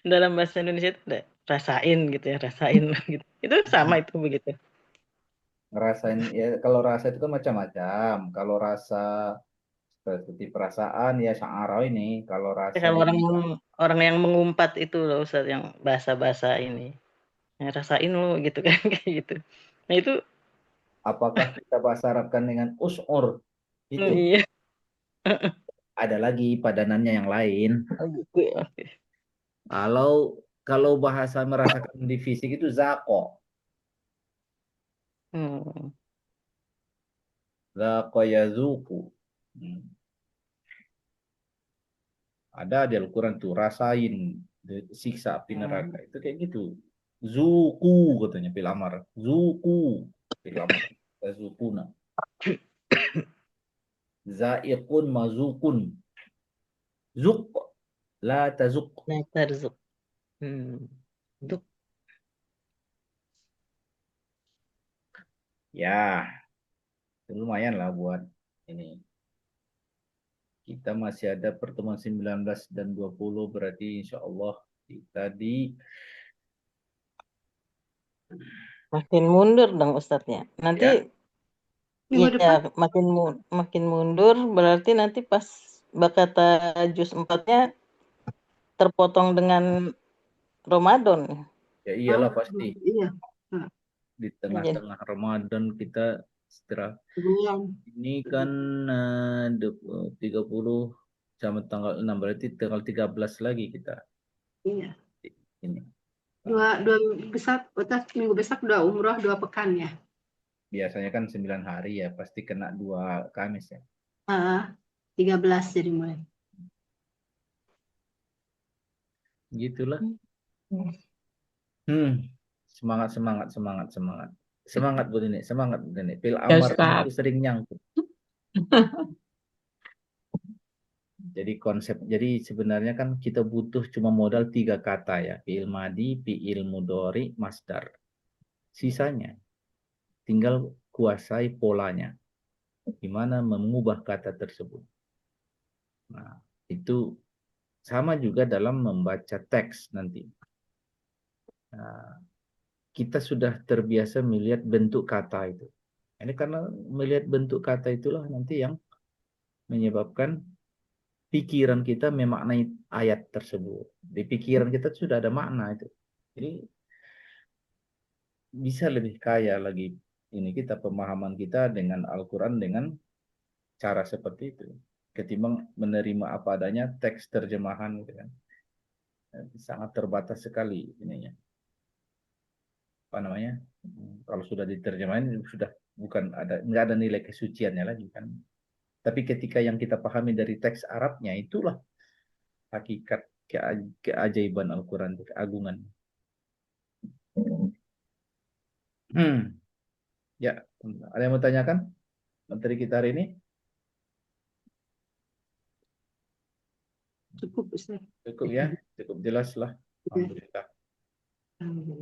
dalam bahasa Indonesia itu ada rasain gitu ya, rasain gitu. Itu sama itu begitu. Ngerasain ya, kalau rasa itu kan macam-macam. Kalau rasa seperti perasaan ya sya'ara ini. Kalau Ya, rasa kalau ini orang yang mengumpat itu loh Ustaz, yang bahasa-bahasa ini. Ya, rasain lo gitu kan kayak gitu. Nah itu apakah kita bahasa Arabkan dengan us'ur itu? iya. Ada lagi padanannya yang lain. Oh, gitu ya. Oke. Kalau kalau bahasa merasakan di fisik itu zako. Hmm. Zako yazuku. Hmm. Ada di Al-Quran tuh rasain siksa api neraka. Itu kayak gitu. Zuku katanya fil amar. Zuku fil amar. Zukuna. Zaiqun mazukun. Zuk la tazuk. Nah, tarzuk. Duk. Ya, lumayan lah buat ini. Kita masih ada pertemuan 19 dan 20 berarti insya Allah kita di Makin mundur dong Ustadznya. Nanti ya Minggu ya depan makin mundur berarti nanti pas bakata juz 4-nya terpotong dengan Ramadan. ya iyalah pasti iya. Nah, di Jadi tengah-tengah Ramadan kita setelah bulan. ini kan 30 sama tanggal 6 berarti tanggal 13 lagi kita Iya. ini. Dua minggu besok udah umroh 2 pekan ya. Biasanya kan 9 hari ya, pasti kena 2 Kamis ya. 13 jadi mulai. Gitulah. Semangat, semangat, semangat, semangat. Semangat Bu Nini, semangat Bu Nini. Fil Ya amar Ustaz. itu sering nyangkut. Jadi sebenarnya kan kita butuh cuma modal 3 kata ya. Fi'il madi, fi'il mudhari, masdar. Sisanya tinggal kuasai polanya. Gimana mengubah kata tersebut. Nah, itu sama juga dalam membaca teks nanti. Nah, kita sudah terbiasa melihat bentuk kata itu. Ini karena melihat bentuk kata itulah nanti yang menyebabkan pikiran kita memaknai ayat tersebut. Di pikiran kita sudah ada makna itu. Jadi bisa lebih kaya lagi ini kita pemahaman kita dengan Al-Quran dengan cara seperti itu. Ketimbang menerima apa adanya teks terjemahan gitu kan. Sangat terbatas sekali ininya. Apa namanya? Kalau sudah diterjemahin sudah bukan ada nggak ada nilai kesuciannya lagi kan. Tapi ketika yang kita pahami dari teks Arabnya itulah hakikat keajaiban Al-Quran, keagungan. Ya, ada yang mau tanyakan materi kita hari ini? Cukup Ustaz. Cukup ya, cukup jelas lah. Ya. Alhamdulillah. Alhamdulillah.